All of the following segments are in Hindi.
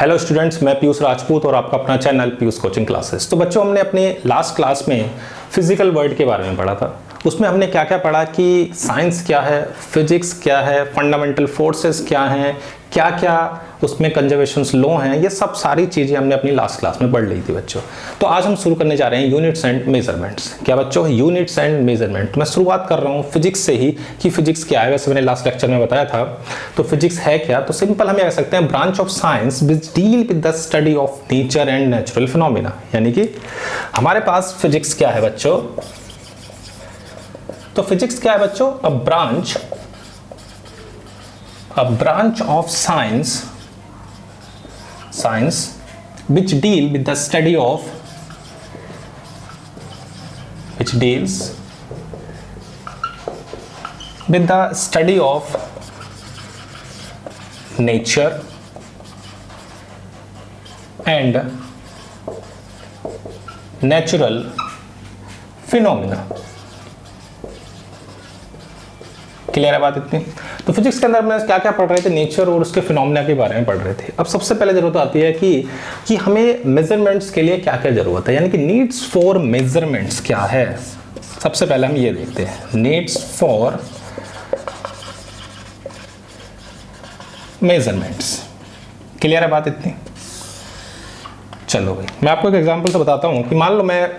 हेलो स्टूडेंट्स, मैं पीयूष राजपूत और आपका अपना चैनल पीयूष कोचिंग क्लासेस। तो बच्चों, हमने अपने लास्ट क्लास में फिजिकल वर्ल्ड के बारे में पढ़ा था। उसमें हमने क्या क्या पढ़ा कि साइंस क्या है, फिजिक्स क्या है, फंडामेंटल फोर्सेस क्या हैं, क्या क्या उसमें कंजर्वेशंस लॉ हैं, ये सब सारी चीज़ें हमने अपनी लास्ट क्लास में पढ़ ली थी बच्चों। तो आज हम शुरू करने जा रहे हैं यूनिट्स एंड मेजरमेंट्स। क्या बच्चों? Units and measurement. मैं शुरुआत कर रहा हूँ फिजिक्स से ही कि फिजिक्स क्या है। वैसे मैंने लास्ट लेक्चर में बताया था। तो फिजिक्स है क्या? तो सिंपल हम ये कह सकते हैं, branch of science which deal with the study of nature and natural phenomena. यानी कि हमारे पास फिजिक्स क्या है बच्चों? तो फिजिक्स क्या है बच्चों? अ branch of science which deals with the study of nature and natural phenomena। Clear है बात इतनी? तो फिजिक्स के अंदर में क्या क्या पढ़ रहे थे? नेचर और उसके फिनोमेना के बारे में पढ़ रहे थे। अब सबसे पहले जरूरत आती है कि हमें मेजरमेंट्स के लिए क्या क्या जरूरत है, यानी कि नीड्स फॉर मेजरमेंट्स क्या है। सबसे पहले हम ये देखते हैं, नीड्स फॉर मेजरमेंट्स। क्लियर है बात इतनी? चलो भाई, मैं आपको एक एग्जांपल से बताता हूँ कि मान लो मैं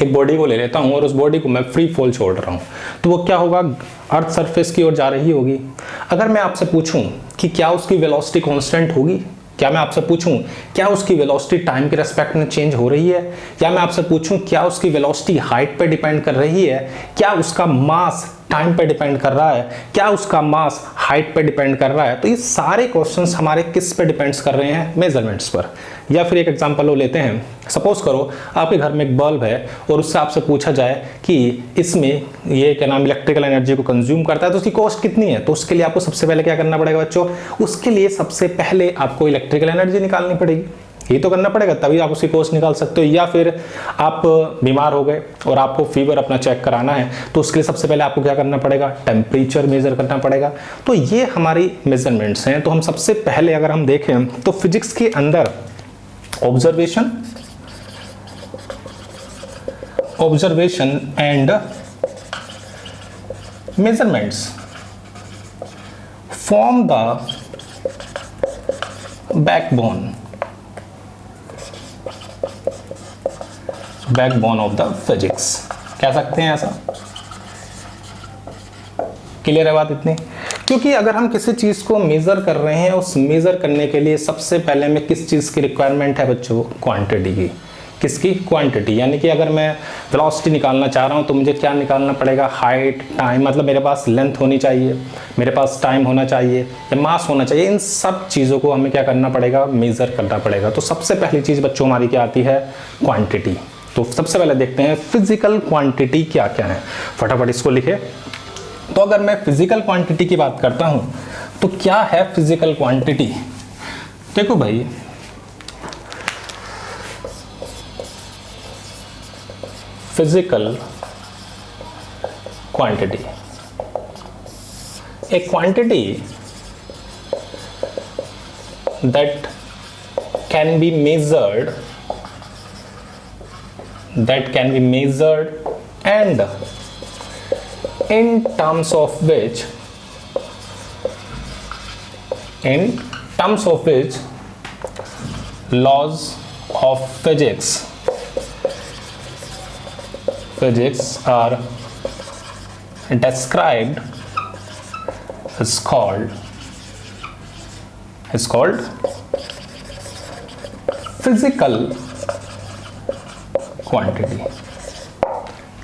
एक बॉडी को ले लेता हूं और उस बॉडी को मैं फ्री फॉल छोड़ रहा हूं, तो वो क्या होगा? अर्थ सरफेस की ओर जा रही होगी। अगर मैं आपसे पूछूं कि क्या उसकी वेलोसिटी कांस्टेंट होगी, क्या मैं आपसे पूछूं क्या उसकी वेलोसिटी टाइम के रेस्पेक्ट में चेंज हो रही है, या मैं आपसे पूछूं क्या उसकी वेलोसिटी हाइट पे डिपेंड कर रही है, क्या उसका मास टाइम पे डिपेंड कर रहा है, क्या उसका मास हाइट पे डिपेंड कर रहा है, तो ये सारे क्वेश्चंस हमारे किस पे डिपेंड्स कर रहे हैं? मेजरमेंट्स पर। या फिर एक एग्जांपल वो लेते हैं, सपोज करो आपके घर में एक बल्ब है और उससे आपसे पूछा जाए कि इसमें ये क्या नाम इलेक्ट्रिकल एनर्जी को कंज्यूम करता है, तो उसकी कॉस्ट कितनी है? तो उसके लिए आपको सबसे पहले क्या करना पड़ेगा बच्चों? उसके लिए सबसे पहले आपको इलेक्ट्रिकल एनर्जी निकालनी पड़ेगी। ये तो करना पड़ेगा, तभी आप उसकी कॉस्ट निकाल सकते हो। या फिर आप बीमार हो गए और आपको फीवर अपना चेक कराना है, तो उसके लिए सबसे पहले आपको क्या करना पड़ेगा? टेम्परेचर मेजर करना पड़ेगा। तो ये हमारी मेजरमेंट्स हैं। तो हम सबसे पहले अगर हम देखें तो फिजिक्स के अंदर observation and measurements form the backbone of the physics. कह सकते हैं ऐसा। क्लियर है बात इतनी? क्योंकि अगर हम किसी चीज को मेजर कर रहे हैं, उस मेजर करने के लिए सबसे पहले हमें किस चीज की रिक्वायरमेंट है बच्चों? क्वांटिटी की। किसकी? क्वांटिटी। यानी कि अगर मैं वेलोसिटी निकालना चाह रहा हूं तो मुझे क्या निकालना पड़ेगा? हाइट, टाइम, मतलब मेरे पास लेंथ होनी चाहिए, मेरे पास टाइम होना चाहिए, या मास होना चाहिए। इन सब चीजों को हमें क्या करना पड़ेगा? मेजर करना पड़ेगा। तो सबसे पहली चीज बच्चों हमारी क्या आती है? क्वांटिटी। तो सबसे पहले देखते हैं फिजिकल क्वांटिटी क्या क्या है। फटाफट इसको लिखे। तो अगर मैं फिजिकल क्वांटिटी की बात करता हूं तो क्या है फिजिकल क्वांटिटी? देखो भाई, physical quantity a quantity that can be measured and in terms of which laws of physics are described is called physical quantity.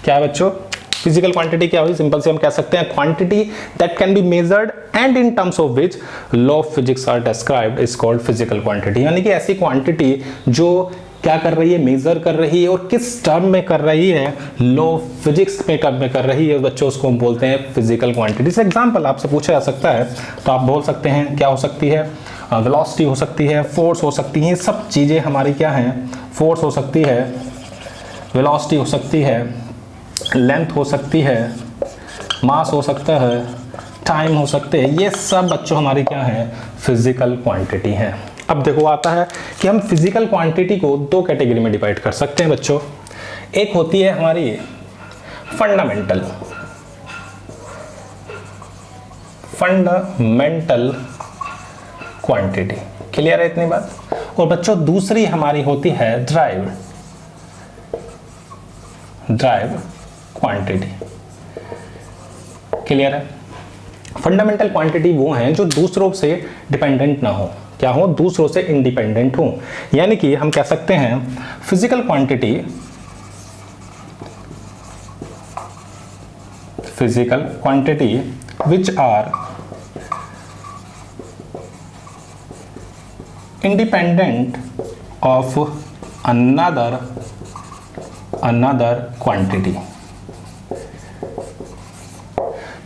क्या है बच्चों? फिजिकल क्वांटिटी क्या हुई? सिंपल से हम कह सकते हैं quantity that can be measured and in terms of which law of physics are described is called physical quantity. यानी कि ऐसी क्वांटिटी जो क्या कर रही है? मेजर कर रही है। और किस टर्म में कर रही है? लॉ ऑफ फिजिक्स में टर्म में कर रही है बच्चों, उसको हम बोलते हैं फिजिकल क्वांटिटी। से एग्जांपल आपसे पूछा जा सकता है तो आप बोल सकते हैं क्या हो सकती है? वेलोसिटी हो सकती है, फोर्स हो सकती है। सब चीज़ें हमारी क्या हैं? फोर्स हो सकती है, वेलोसिटी हो सकती है, लेंथ हो सकती है, मास हो सकता है, टाइम हो सकते हैं। ये सब बच्चों हमारी क्या है? फिजिकल क्वांटिटी है। अब देखो आता है कि हम फिजिकल क्वांटिटी को दो कैटेगरी में डिवाइड कर सकते हैं बच्चों। एक होती है हमारी फंडामेंटल क्वांटिटी, क्लियर है इतनी बात। और बच्चों दूसरी हमारी होती है ड्राइव क्वांटिटी, क्लियर है। फंडामेंटल क्वांटिटी वो हैं जो दूसरों से डिपेंडेंट ना हो, क्या हो, दूसरों से इंडिपेंडेंट हो। यानी कि हम कह सकते हैं physical quantity which are independent of another quantity,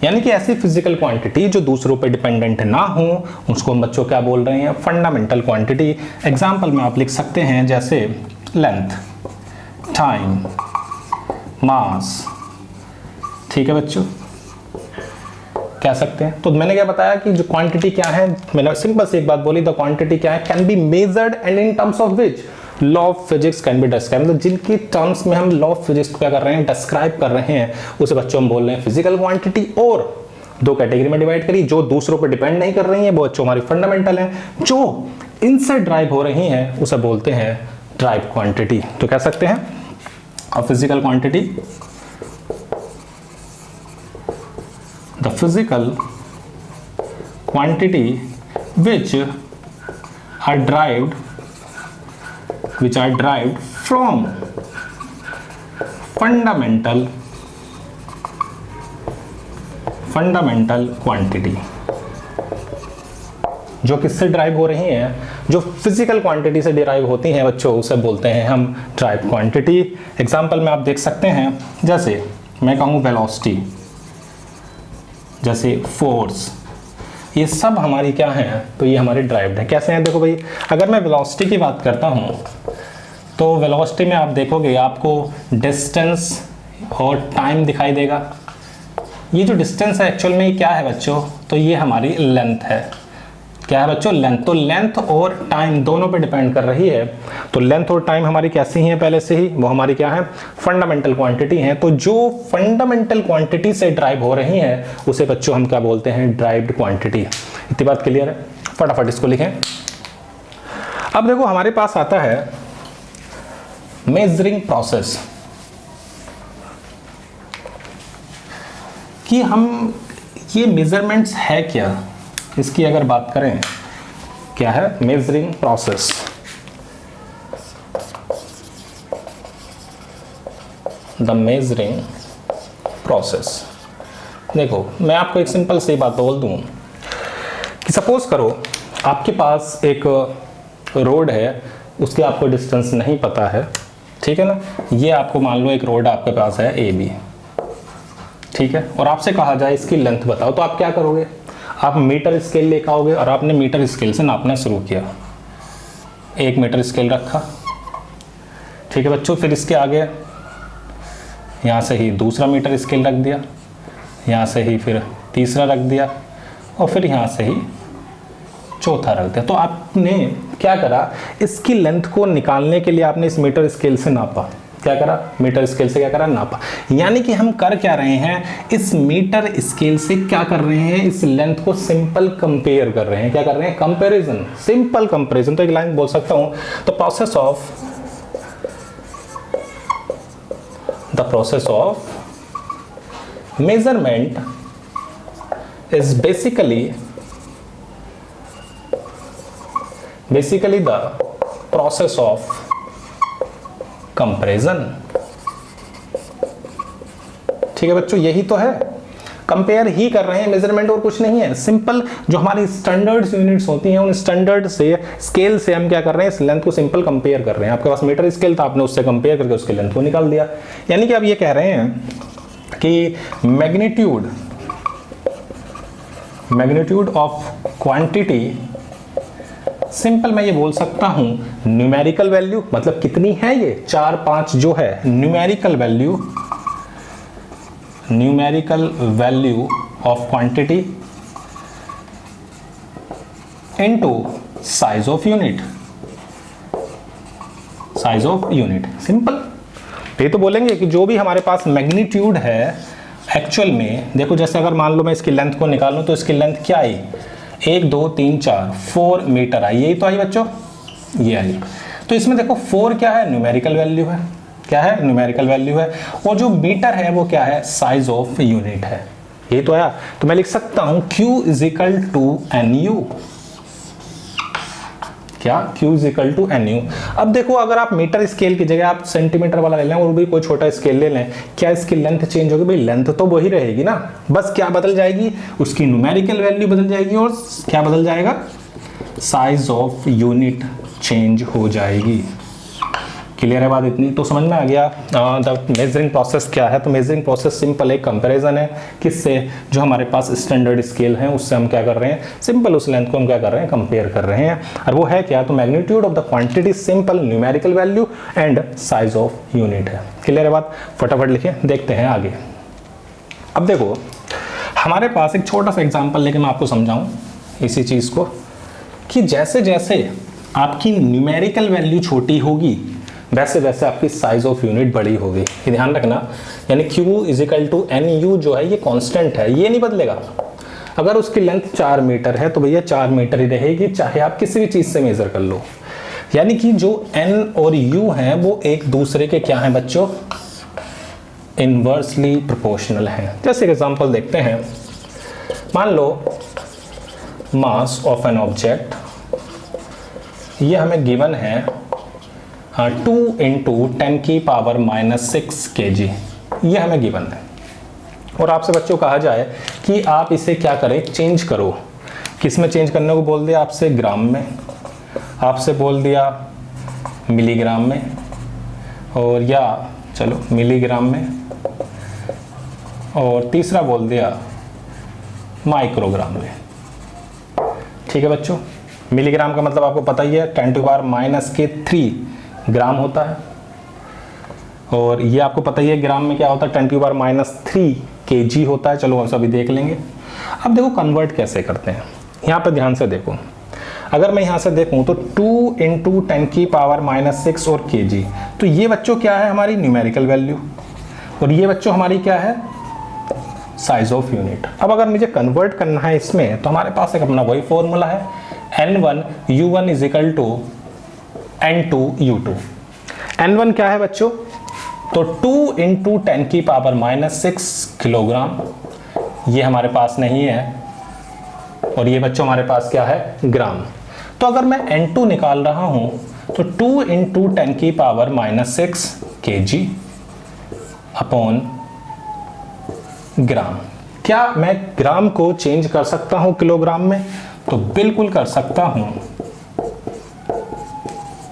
यानी कि ऐसी फिजिकल क्वांटिटी जो दूसरों पे डिपेंडेंट ना हो, उसको हम बच्चों क्या बोल रहे हैं, फंडामेंटल क्वांटिटी। एग्जाम्पल में आप लिख सकते हैं जैसे लेंथ, टाइम, मास, ठीक है बच्चों, कह सकते हैं। तो मैंने क्या बताया कि जो क्वांटिटी क्या है, मैंने सिंपल से एक बात बोली, द क्वांटिटी क्या है, can be measured and in terms of which law of physics can be describe, मतलब जिनकी टर्म्स में हम लॉ ऑफ फिजिक्स को क्या कर रहे हैं, डिस्क्राइब कर रहे हैं, उसे बच्चों हम बोल रहे हैं फिजिकल क्वांटिटी। और दो कैटेगरी में डिवाइड करी, जो दूसरों पर डिपेंड नहीं कर रही है वो बच्चों हमारी फंडामेंटल है, जो इनसे ड्राइव हो रही हैं उसे बोलते हैं ड्राइव क्वांटिटी। तो कह सकते हैं physical quantity, the physical quantity which are derived from fundamental quantity, जो किससे ड्राइव हो रही हैं, जो फिजिकल क्वांटिटी से डिराइव होती हैं बच्चों, उसे बोलते हैं हम ड्राइव क्वांटिटी। एग्जांपल में आप देख सकते हैं, जैसे मैं कहूँ वेलोसिटी, जैसे फोर्स, ये सब हमारी क्या है, तो ये हमारे ड्राइव्ड है। कैसे हैं, देखो भाई, अगर मैं वेलोसिटी की बात करता हूँ तो वेलोसिटी में आप देखोगे आपको डिस्टेंस और टाइम दिखाई देगा। ये जो डिस्टेंस है एक्चुअल में क्या है बच्चों, तो ये हमारी लेंथ है। क्या है बच्चों, लेंथ। तो लेंथ और टाइम दोनों पे डिपेंड कर रही है। तो लेंथ और टाइम हमारी कैसी हैं पहले से ही, वो हमारी क्या है, फंडामेंटल क्वांटिटी हैं। तो जो फंडामेंटल क्वांटिटी से ड्राइव हो रही हैं उसे बच्चों हम क्या बोलते हैं, ड्राइव्ड क्वांटिटी। इतनी बात क्लियर है, फटाफट इसको लिखें। अब देखो हमारे पास आता है मेजरिंग प्रोसेस, कि हम ये मेजरमेंट्स है क्या, इसकी अगर बात करें, क्या है measuring process. The measuring process, देखो मैं आपको एक सिंपल सी बात बोल दूं कि सपोज करो आपके पास एक रोड है, उसके आपको डिस्टेंस नहीं पता है, ठीक है ना। ये आपको मान लो एक रोड आपके पास है AB, ठीक है, और आपसे कहा जाए इसकी लेंथ बताओ, तो आप क्या करोगे, आप मीटर स्केल लेकर आओगे और आपने मीटर स्केल से नापना शुरू किया। 1 मीटर स्केल रखा, ठीक है बच्चों, फिर इसके आगे यहाँ से ही दूसरा मीटर स्केल रख दिया, यहाँ से ही फिर तीसरा रख दिया, और फिर यहाँ से ही चौथा रख दिया। तो आपने क्या करा, इसकी लेंथ को निकालने के लिए आपने इस मीटर स्केल से नापा। क्या करा, मीटर स्केल से क्या करा, नापा। यानी कि हम कर क्या रहे हैं, इस मीटर स्केल से क्या कर रहे हैं, इस लेंथ को सिंपल कंपेयर कर रहे हैं। क्या कर रहे हैं, कंपैरिजन, सिंपल कंपैरिजन। तो एक लाइन बोल सकता हूं, the process of measurement is basically the process of comparison. ठीक है बच्चों, यही तो है, कंपेयर ही कर रहे हैं, मेजरमेंट और कुछ नहीं है। सिंपल जो हमारी स्टैंडर्ड्स यूनिट्स होती हैं, उन स्टैंडर्ड से स्केल से हम क्या कर रहे हैं, इस लेंथ को सिंपल कंपेयर कर रहे हैं। आपके पास मीटर स्केल था, आपने उससे कंपेयर करके उसके लेंथ को निकाल दिया। यानी कि आप ये कह रहे हैं कि मैग्नीट्यूड ऑफ क्वांटिटी, सिंपल मैं ये बोल सकता हूं न्यूमेरिकल वैल्यू, मतलब कितनी है ये 4 5 जो है numerical value of quantity into size of unit, size of unit, simple. ये तो बोलेंगे कि जो भी हमारे पास मैग्नीट्यूड है एक्चुअल में, देखो जैसे अगर मान लो मैं इसकी लेंथ को निकालूं तो इसकी लेंथ क्या आई, 1 2 3 4 4 मीटर आई, यही तो आई बच्चों, ये आई। तो इसमें देखो 4 क्या है, न्यूमेरिकल वैल्यू है, क्या है, न्यूमेरिकल वैल्यू है, और जो मीटर है वो क्या है, साइज ऑफ यूनिट है, ये तो आया। तो मैं लिख सकता हूं Q is equal to N U, क्या, Q is equal to N U. अब देखो अगर आप मीटर स्केल की जगह आप सेंटीमीटर वाला ले लें और भी कोई छोटा स्केल ले लें, क्या इसकी लेंथ चेंज होगी, भाई लेंथ तो वही रहेगी ना, बस क्या बदल जाएगी, उसकी न्यूमेरिकल वैल्यू बदल जाएगी और क्या बदल जाएगा, साइज ऑफ यूनिट चेंज हो जाएगी। क्लियर है बात इतनी, तो समझ में आ गया द मेजरिंग प्रोसेस क्या है। तो मेजरिंग प्रोसेस सिंपल एक कंपैरिजन है, किससे, जो हमारे पास स्टैंडर्ड स्केल है उससे हम क्या कर रहे हैं, सिंपल उस लेंथ को हम क्या कर रहे हैं, कंपेयर कर रहे हैं। और वो है क्या, तो magnitude of the quantity, simple numerical value and size of unit है। क्लियर है बात, फटाफट लिखिए, देखते हैं आगे। अब देखो हमारे पास एक छोटा सा एग्जाम्पल लेके मैं आपको समझाऊं इसी चीज को, कि जैसे जैसे आपकी न्यूमेरिकल वैल्यू छोटी होगी वैसे वैसे आपकी साइज ऑफ यूनिट बड़ी होगी, ये ध्यान रखना। यानी Q is equal to N U जो है ये कांस्टेंट है, ये नहीं बदलेगा। अगर उसकी लेंथ 4 मीटर है तो भैया 4 मीटर ही रहेगी, चाहे आप किसी भी चीज से मेजर कर लो। यानी कि जो n और u हैं वो एक दूसरे के क्या हैं बच्चों, इनवर्सली प्रोपोर्शनल हैं। जैसे एग्जांपल देखते हैं, मान लो मास ऑफ एन ऑब्जेक्ट, ये हमें गिवन है 2 इंटू 10 की पावर -6 kg, ये हमें गिवन है। और आपसे बच्चों कहा जाए कि आप इसे क्या करें, चेंज करो, किस में चेंज करने को बोल दिया आपसे, ग्राम में, आपसे बोल दिया मिलीग्राम में, और या चलो मिलीग्राम में, और तीसरा बोल दिया माइक्रोग्राम में। ठीक है बच्चों, मिलीग्राम का मतलब आपको पता ही है 10⁻³ ग्राम होता है, और ये आपको पता ही है ग्राम में क्या होता है, 10⁻³ kg होता है। चलो हम सभी देख लेंगे। अब देखो कन्वर्ट कैसे करते हैं, यहाँ पे ध्यान से देखो। अगर मैं यहाँ से देखूँ तो 2 इंटू 10⁻⁻6 और kg, तो ये बच्चों क्या है, हमारी न्यूमेरिकल वैल्यू, और ये बच्चों हमारी क्या है, साइज ऑफ यूनिट। अब अगर मुझे कन्वर्ट करना है इसमें तो हमारे पास एक अपना वही फॉर्मूला है, N1 U1 is equal to N2 U2। N1 क्या है बच्चों, तो 2 इंटू 10⁻⁻6 किलोग्राम, ये हमारे पास नहीं है, और ये बच्चों हमारे पास क्या है, ग्राम। तो अगर मैं N2 निकाल रहा हूं तो 2 इंटू 10⁻⁻6 kg अपॉन ग्राम। क्या मैं ग्राम को चेंज कर सकता हूं किलोग्राम में, तो बिल्कुल कर सकता हूं।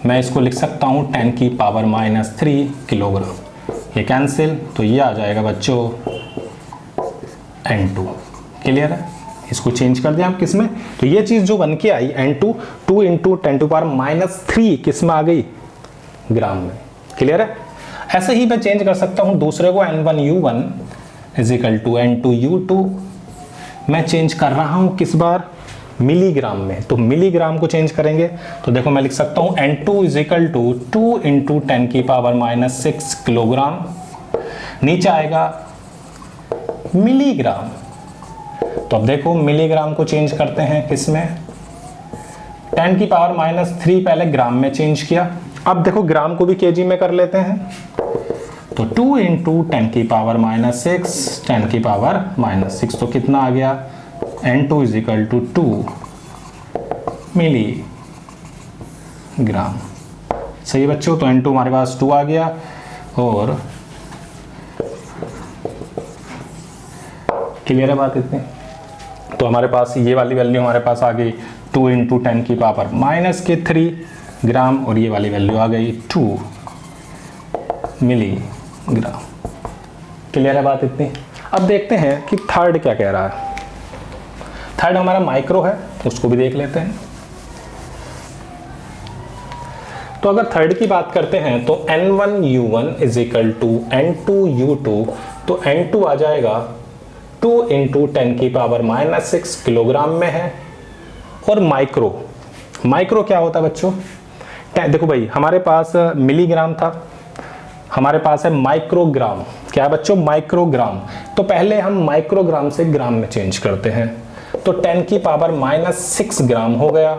मैं इसको लिख सकता हूं 10⁻³ किलोग्राम, ये कैंसिल, तो ये आ जाएगा बच्चों N2। क्लियर है, इसको चेंज कर दिया आप किस में, तो ये चीज जो बन के आई N2, 2 इंटू 10⁻³ किस में आ गई, ग्राम में। क्लियर है, ऐसे ही मैं चेंज कर सकता हूं दूसरे को, N1 U1 is equal to N2 U2, मैं चेंज कर रहा हूं किस बार, मिलीग्राम में, तो मिलीग्राम को चेंज करेंगे तो देखो मैं लिख सकता हूं N2 is equal to 2 into 10⁻⁻6 kilogram, नीचे आएगा मिलीग्राम। तो अब देखो मिलीग्राम को चेंज करते हैं किसमें, 10⁻³ पहले ग्राम में चेंज किया, अब देखो ग्राम को भी केजी में कर लेते हैं, तो 2 इंटू 10⁻⁻6 10⁻⁻6, तो कितना आ गया, N2 is equal to 2 milligram. सही बच्चों, तो N2 हमारे पास 2 आ गया, और क्लियर है बात इतनी। तो हमारे पास ये वाली वैल्यू हमारे पास आ गई 2 इंटू 10⁻⁻³ ग्राम, और ये वाली वैल्यू आ गई 2 मिलीग्राम। क्लियर है बात इतनी। अब देखते हैं कि थर्ड क्या कह रहा है। थर्ड हमारा माइक्रो है, उसको भी देख लेते हैं। तो अगर थर्ड की बात करते हैं तो N1 U1 is equal to N2 U2, तो N2 आ जाएगा 2 इंटू 10⁻⁻6 किलोग्राम में है, और माइक्रो माइक्रो क्या होता है बच्चों? देखो भाई, हमारे पास मिलीग्राम था, हमारे पास है माइक्रोग्राम। क्या है बच्चों? माइक्रोग्राम। तो पहले हम माइक्रोग्राम से ग्राम में चेंज करते हैं, तो 10 की पावर -6 ग्राम हो गया,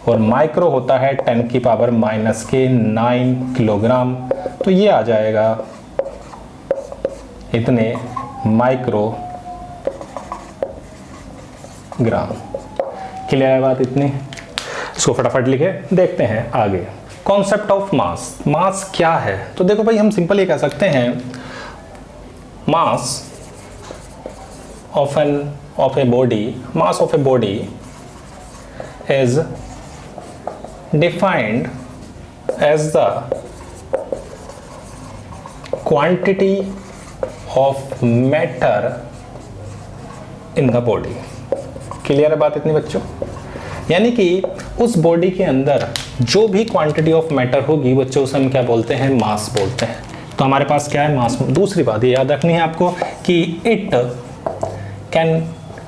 और माइक्रो होता है 10 की पावर -9 किलोग्राम। तो ये आ जाएगा इतने माइक्रो ग्राम। क्लियर है बात इतनी? इसको फटाफट लिखे, देखते हैं आगे। Concept of mass. मास क्या है? तो देखो भाई, हम सिंपल ये कह सकते हैं, mass of a body, mass of a body is defined as the quantity of matter in the body. Clear है बात इतनी बच्चों? यानी कि उस बॉडी के अंदर जो भी क्वांटिटी ऑफ मैटर होगी बच्चों, उसे हम क्या बोलते हैं? मास बोलते हैं। तो हमारे पास क्या है? मास। दूसरी बात ये याद रखनी है आपको कि it can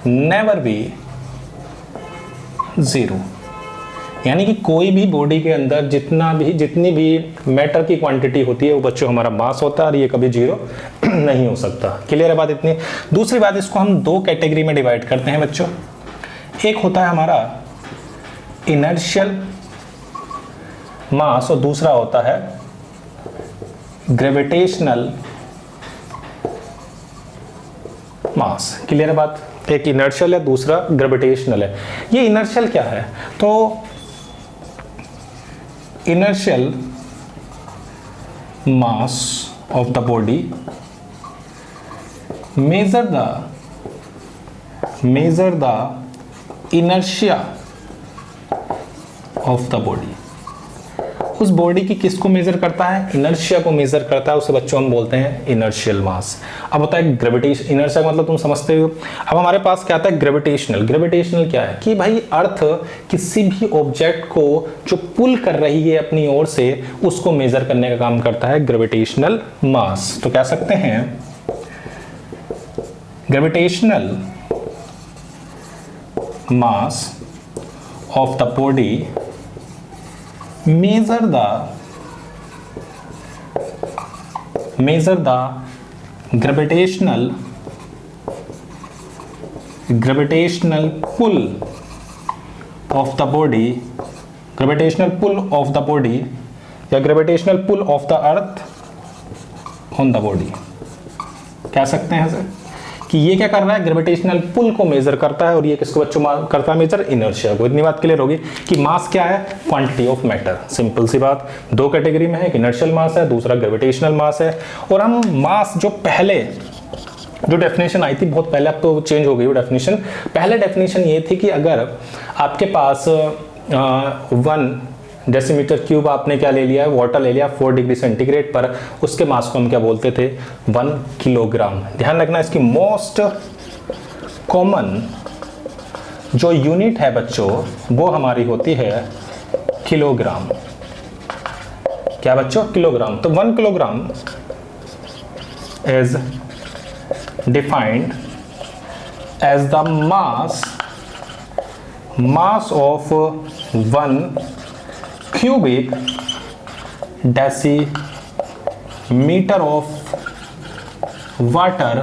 never be zero, यानी कि कोई भी बॉडी के अंदर जितनी भी मैटर की क्वांटिटी होती है वो बच्चों हमारा मास होता है, और ये कभी जीरो नहीं हो सकता। क्लियर है बात इतनी? दूसरी बात, इसको हम दो कैटेगरी में डिवाइड करते हैं बच्चों। एक होता है हमारा इनर्शियल मास, और दूसरा होता है ग्रेविटेशनल मास। क्लियर है बात? एक इनर्शियल है, दूसरा ग्रेविटेशनल है। ये इनर्शियल क्या है? तो inertial mass of the body measure the inertia of the body। उस बॉडी की किसको मेजर करता है? इनर्शिया को मेजर करता है, उसे बच्चों हम बोलते हैं इनर्शियल मास। अब होता है ग्रेविटेशन। इनर्शिया मतलब तुम समझते हो। अब हमारे पास क्या आता है? ग्रेविटेशनल। ग्रेविटेशनल क्या है? कि भाई अर्थ किसी भी ऑब्जेक्ट को जो पुल कर रही है अपनी ओर से, उसको मेजर करने का काम करता है ग्रेविटेशनल मास। तो कह सकते हैं gravitational mass of the body measure the gravitational pull of the body, gravitational pull of the body या gravitational pull of the earth on the body। कह सकते हैं सर कि ये क्या कर रहा है? ग्रेविटेशनल पुल को मेजर करता है, और ये किसको बच्चों करता है मेजर? इनर्शिया को। इतनी बात क्लियर होगी कि मास क्या है? Quantity of matter. सिंपल सी बात। दो कैटेगरी में है, एक इनर्शियल मास है, दूसरा ग्रेविटेशनल मास है। और हम मास जो पहले जो डेफिनेशन आई थी बहुत पहले, अब तो चेंज हो गई वो डेफिनेशन। पहले डेफिनेशन ये थी कि अगर आपके पास 1 डेसीमीटर क्यूब आपने क्या ले लिया है? वाटर ले लिया 4 डिग्री सेंटीग्रेड पर, उसके मास को हम क्या बोलते थे? 1 किलोग्राम। ध्यान रखना, इसकी मोस्ट कॉमन जो यूनिट है बच्चों, वो हमारी होती है किलोग्राम। क्या बच्चों? किलोग्राम। तो 1 kilogram is defined as the mass of 1 cubic decimeter of water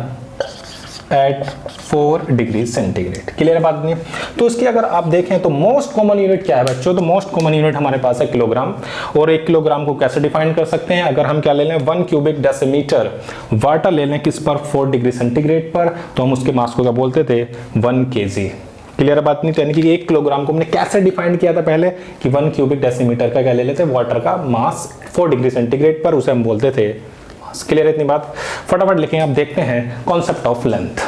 at 4 degree centigrade. Clear है बात नहीं? तो इसकी अगर आप देखें तो मोस्ट कॉमन यूनिट क्या है बच्चों? तो मोस्ट कॉमन यूनिट हमारे पास है किलोग्राम। और 1 किलोग्राम को कैसे डिफाइन कर सकते हैं? अगर हम क्या ले लें? 1 क्यूबिक डेसीमीटर वाटर ले लें, किस पर? 4 डिग्री सेंटीग्रेड पर, तो हम उसके मास को क्या बोलते थे? 1 kg। क्लियर बात नहीं? तो यानी कि 1 किलोग्राम को हमने कैसे डिफाइन किया था पहले कि 1 क्यूबिक डेसीमीटर का क्या ले लेते? वाटर का मास 4 डिग्री सेंटीग्रेड पर, उसे हम बोलते थे मास। क्लियर है इतनी बात? फटाफट लिखें। आप देखते हैं कॉन्सेप्ट ऑफ लेंथ।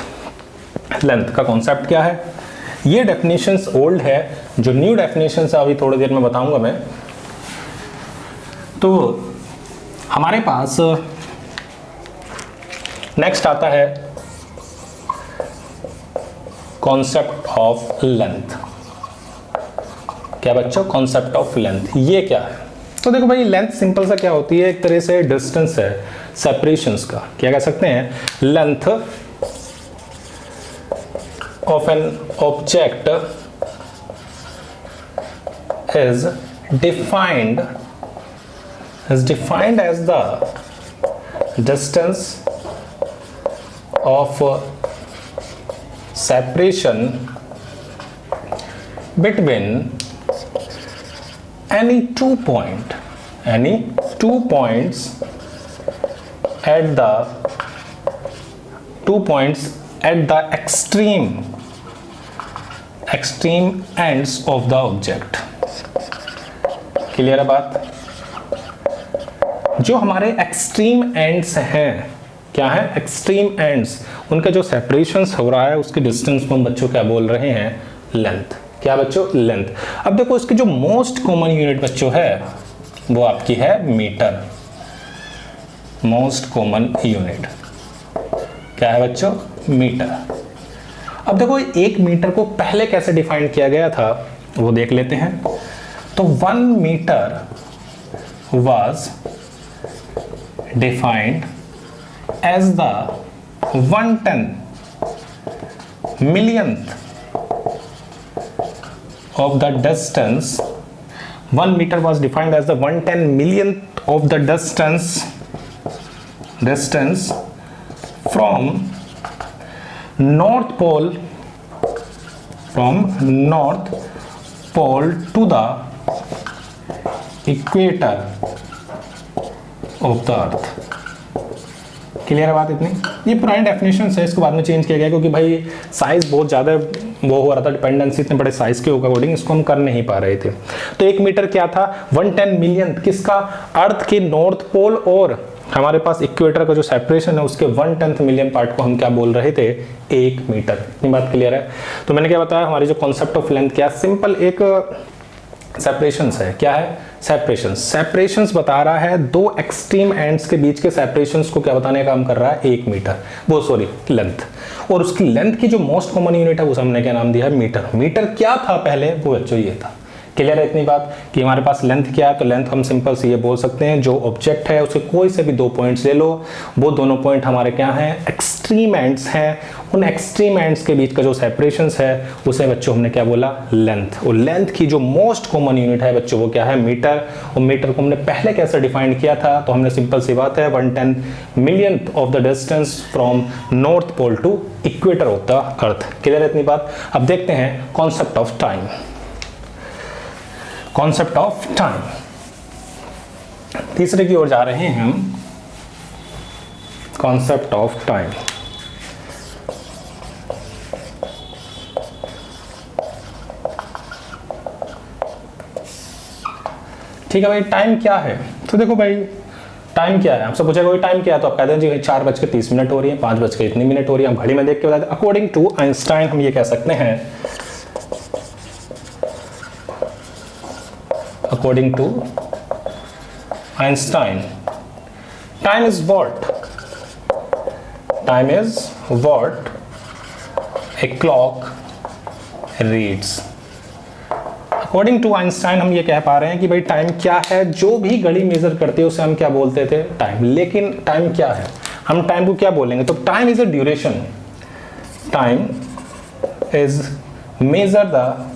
लेंथ का कॉन्सेप्ट क्या है? ये डेफिनेशंस ओल्ड है, जो न्यू डेफिनेशंस है अभी थोड़ी देर में बताऊंगा मैं। तो हमारे पास नेक्स्ट आता है कॉन्सेप्ट ऑफ लेंथ। क्या बच्चों? कॉन्सेप्ट ऑफ लेंथ ये क्या है? तो देखो भाई, लेंथ सिंपल सा क्या होती है? एक तरह से डिस्टेंस है सेपरेशंस का। क्या कह सकते हैं? Length of an object is defined as the distance of separation between any two points at the extreme ends of the object। Clear है बात? जो हमारे एक्सट्रीम एंड्स हैं, क्या है? एक्सट्रीम एंड्स, उनका जो सेपरेशंस हो रहा है उसके डिस्टेंस को हम बच्चों क्या बोल रहे हैं? लेंथ। क्या बच्चों? लेंथ। अब देखो इसकी जो मोस्ट कॉमन यूनिट बच्चों है वो आपकी है मीटर। मोस्ट कॉमन यूनिट क्या है बच्चों? मीटर। अब देखो 1 मीटर को पहले कैसे डिफाइन किया गया था वो देख लेते हैं। तो 1 metre was defined as the 1/10 millionth of the distance. 1 meter was defined as the 1/10 millionth of the distance from North Pole to the equator of the earth। Clear है बात इतनी? ये पुरानी डेफिनेशन है, इसको बाद में चेंज किया गया क्योंकि भाई साइज बहुत ज़्यादा वो हो रहा था, डिपेंडेंसी इतने बड़े साइज के अकॉर्डिंग इसको हम कर नहीं पा रहे थे। तो 1 मीटर क्या था? 1/10 मिलियन किसका? अर्थ के नॉर्थ पोल और हमारे पास इक्वेटर का जो सेपरेशन है उसके 1/10 मिलियन पार्ट को हम क्या बोल रहे थे? 1 मीटर। इतनी बात क्लियर है? तो मैंने क्या बताया, हमारी जो कॉन्सेप्ट ऑफ लेंथ क्या, सिंपल एक सेपरेशंस है। क्या है? सेपरेशंस बता रहा है, दो एक्सट्रीम एंड्स के बीच के सेपरेशंस को क्या बताने का काम कर रहा है? 1 मीटर। वो सॉरी लेंथ, और उसकी लेंथ की जो मोस्ट कॉमन यूनिट है उसे हमने क्या नाम दिया है? मीटर। मीटर क्या था पहले? वो बच्चों ये था। क्लियर है इतनी बात कि हमारे पास लेंथ क्या है? तो लेंथ हम सिंपल से ये बोल सकते हैं, जो ऑब्जेक्ट है उसके कोई से भी 2 पॉइंट्स ले लो, वो दोनों पॉइंट हमारे क्या हैं? एक्सट्रीम एंड्स हैं। उन एक्सट्रीम एंड्स के बीच का जो सेपरेशंस है उसे बच्चों हमने क्या बोला? लेंथ। और लेंथ की जो मोस्ट कॉमन यूनिट है बच्चों वो क्या है? मीटर। और मीटर को हमने पहले कैसे डिफाइन किया था? तो हमने सिंपल सी बात है 1/10 millionth of the distance from north pole to equator of the earth. Clear है इतनी बात? अब देखते हैं concept of time. Concept of time, तीसरे की ओर जा रहे हैं हम। कॉन्सेप्ट ऑफ टाइम, ठीक है भाई। टाइम क्या है? तो देखो भाई टाइम क्या है, आपसे पूछेगा टाइम क्या है तो आप कहते हैं जी 4:30 हो रही है, 5:00 हो रही है, हम घड़ी में देख के बताते हैं। अकॉर्डिंग टू आइंस्टाइन हम ये कह सकते हैं, according to Einstein, time is what a clock reads। According to Einstein हम ये कह पा रहे हैं कि भाई टाइम क्या है? जो भी घड़ी मेजर करते हैं उसे हम क्या बोलते थे? टाइम। लेकिन टाइम क्या है? हम टाइम को क्या बोलेंगे? तो time is a duration. Time is measure the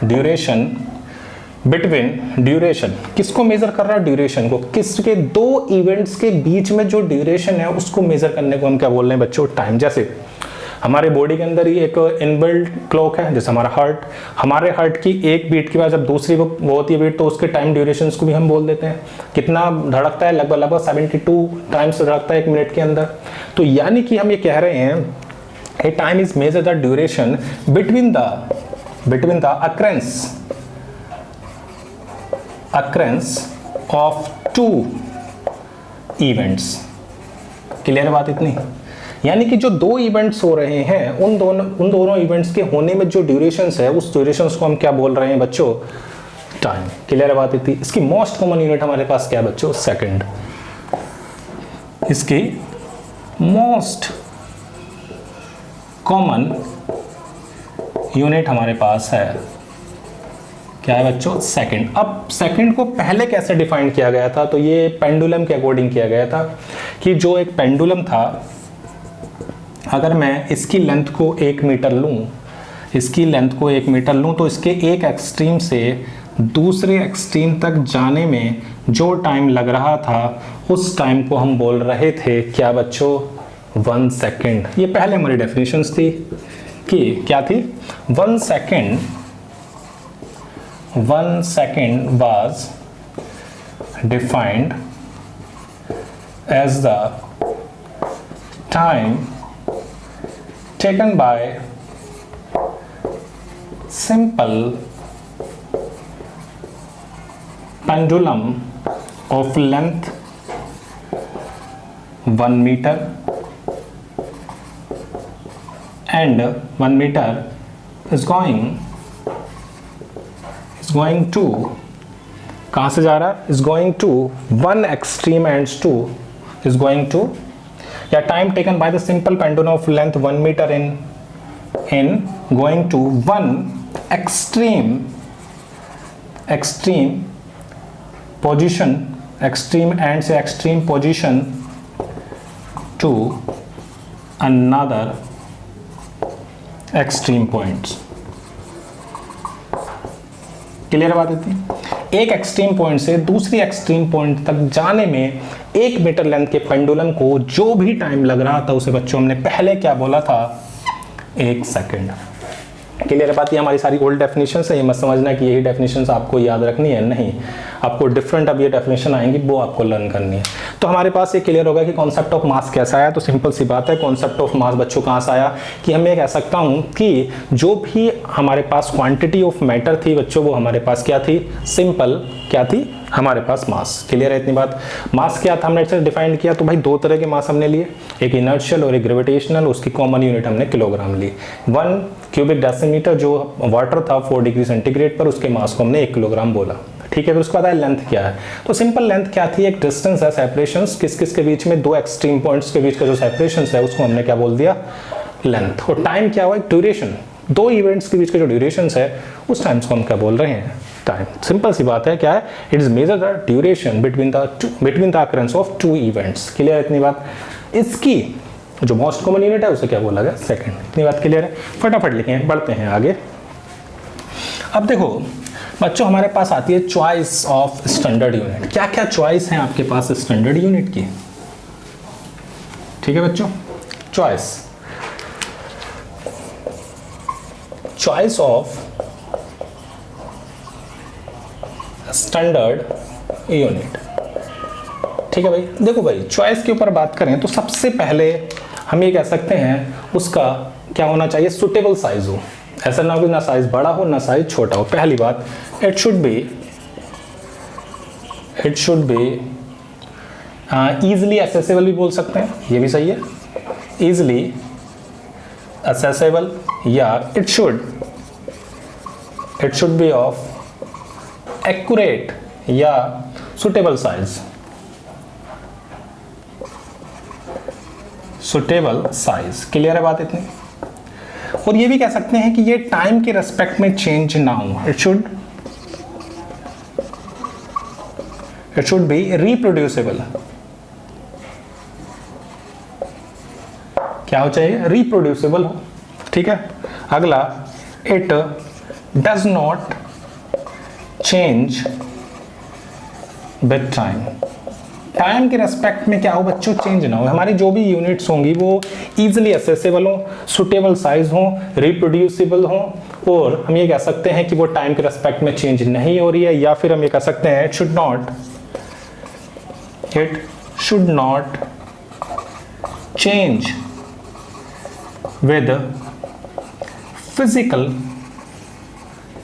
duration between, duration किसको मेजर कर रहा है? ड्यूरेशन को। किसके? 2 इवेंट्स के बीच में जो ड्यूरेशन है उसको मेजर करने को हम क्या बोल रहे हैं बच्चों? टाइम। जैसे हमारे बॉडी के अंदर ही एक इनबिल्ट क्लॉक है, जैसे हमारा हार्ट, हमारे हार्ट की एक बीट के बाद जब दूसरी वो होती है बीट तो उसके टाइम ड्यूरेशन को भी हम बोल देते हैं। कितना धड़कता है? लगभग 72 टाइम्स धड़कता है 1 मिनट के अंदर। तो यानी कि हम ये कह रहे हैं ए time is measure the duration between the occurrence of 2 events। Clear बात इतनी? यानी कि जो 2 इवेंट्स हो रहे हैं उन दोनों इवेंट्स के होने में जो ड्यूरेशंस है उस ड्यूरेशंस को हम क्या बोल रहे हैं बच्चों? टाइम। क्लियर बात इतनी? इसकी मोस्ट कॉमन यूनिट हमारे पास क्या है बच्चों? सेकंड। इसकी मोस्ट कॉमन यूनिट हमारे पास है क्या है बच्चों? सेकंड। अब सेकंड को पहले कैसे डिफाइन किया गया था? तो ये पेंडुलम के अकॉर्डिंग किया गया था कि जो एक पेंडुलम था अगर मैं इसकी लेंथ को 1 मीटर लूँ, इसकी लेंथ को 1 मीटर लूँ, तो इसके एक एक्सट्रीम से दूसरे एक्सट्रीम तक जाने में जो टाइम लग रहा था उस टाइम को हम बोल रहे थे क्या बच्चों, 1 सेकेंड। ये पहले हमारी डेफिनेशंस थी कि क्या थी, 1 second was defined as the time taken by simple pendulum of length 1 meter, and 1 meter is going to, कहाँ से जा रहा है, is going to one extreme ends to, is going to, या time taken by the simple pendulum of length 1 meter in going to one extreme position, extreme end से extreme position to another extreme points। Clear बात इतनी, एक एक्सट्रीम पॉइंट से दूसरी एक्सट्रीम पॉइंट तक जाने में 1 मीटर लेंथ के पेंडुलम को जो भी टाइम लग रहा था उसे बच्चों हमने पहले क्या बोला था, 1 सेकेंड। क्लियर बात, ये हमारी सारी ओल्ड डेफिनेशन है, ये मत समझना कि यही डेफिनेशन आपको याद रखनी है, नहीं, आपको डिफरेंट अब ये डेफिनेशन आएंगी वो आपको लर्न करनी है। तो हमारे पास ये क्लियर होगा कि कॉन्सेप्ट ऑफ मास कैसा आया। तो सिंपल सी बात है, कॉन्सेप्ट ऑफ मास बच्चों कहाँ से आया कि हम ये कह सकता हूँ कि जो भी हमारे पास क्वांटिटी ऑफ मैटर थी बच्चों, वो हमारे पास क्या थी, सिंपल क्या थी, हमारे पास मास। क्लियर है इतनी बात। मास क्या था हमने इसे डिफाइन किया, तो भाई 2 तरह के मास हमने लिए, एक इनर्शियल और एक ग्रेविटेशनल, उसकी कॉमन यूनिट हमने किलोग्राम ली। 1 क्यूबिक डेसीमीटर जो वाटर था 4 डिग्री सेंटीग्रेड पर, उसके मास को हमने 1 किलोग्राम बोला। ठीक है, तो उसके बाद लेंथ क्या है, तो सिंपल लेंथ क्या थी, एक डिस्टेंस है, सेपरेशन किस किस के बीच में, 2 एक्सट्रीम पॉइंट्स के बीच का जो सेपरेशन है उसको हमने क्या बोल दिया, लेंथ। और टाइम क्या हुआ, एक ड्यूरेशन, 2 इवेंट्स के बीच का जो ड्यूरेशन है उस टाइम को हम क्या बोल रहे हैं, टाइम। सिंपल सी बात है, क्या है, it is measure the duration between the occurrence of 2 events. Clear इतनी बात। इसकी जो मोस्ट कॉमन यूनिट है उसे क्या बोला गया, सेकंड। इतनी बात क्लियर है, फटाफट लिखें, बढ़ते हैं आगे। अब देखो बच्चों, हमारे पास आती है चॉइस ऑफ स्टैंडर्ड यूनिट। क्या क्या चॉइस है आपके पास स्टैंडर्ड यूनिट की, ठीक है बच्चों, चॉइस ऑफ स्टैंडर्ड यूनिट। ठीक है भाई, देखो भाई, चॉइस के ऊपर बात करें तो सबसे पहले हम ये कह सकते हैं उसका क्या होना चाहिए, सुटेबल साइज हो। ऐसा ना हो कि ना साइज बड़ा हो ना साइज छोटा हो। पहली बात, it should be easily accessible भी बोल सकते हैं, ये भी सही है, easily accessible, या it should be of accurate या suitable size। क्लियर है बात इतनी। और ये भी कह सकते हैं कि ये टाइम के रेस्पेक्ट में चेंज ना हो, इट शुड बी रिप्रोड्यूसेबल। क्या हो चाहिए, रिप्रोड्यूसेबल हो। ठीक है, अगला, it does not change with time. Time के रेस्पेक्ट में क्या हो बच्चों, चेंज ना हो। हमारी जो भी यूनिट्स होंगी वो इजीली एक्सेसिबल हो, सुटेबल साइज हो, रिप्रोड्यूसिबल हो, और हम ये कह सकते हैं कि वो टाइम के रेस्पेक्ट में चेंज नहीं हो रही है, या फिर हम ये कह सकते हैं it should not change with physical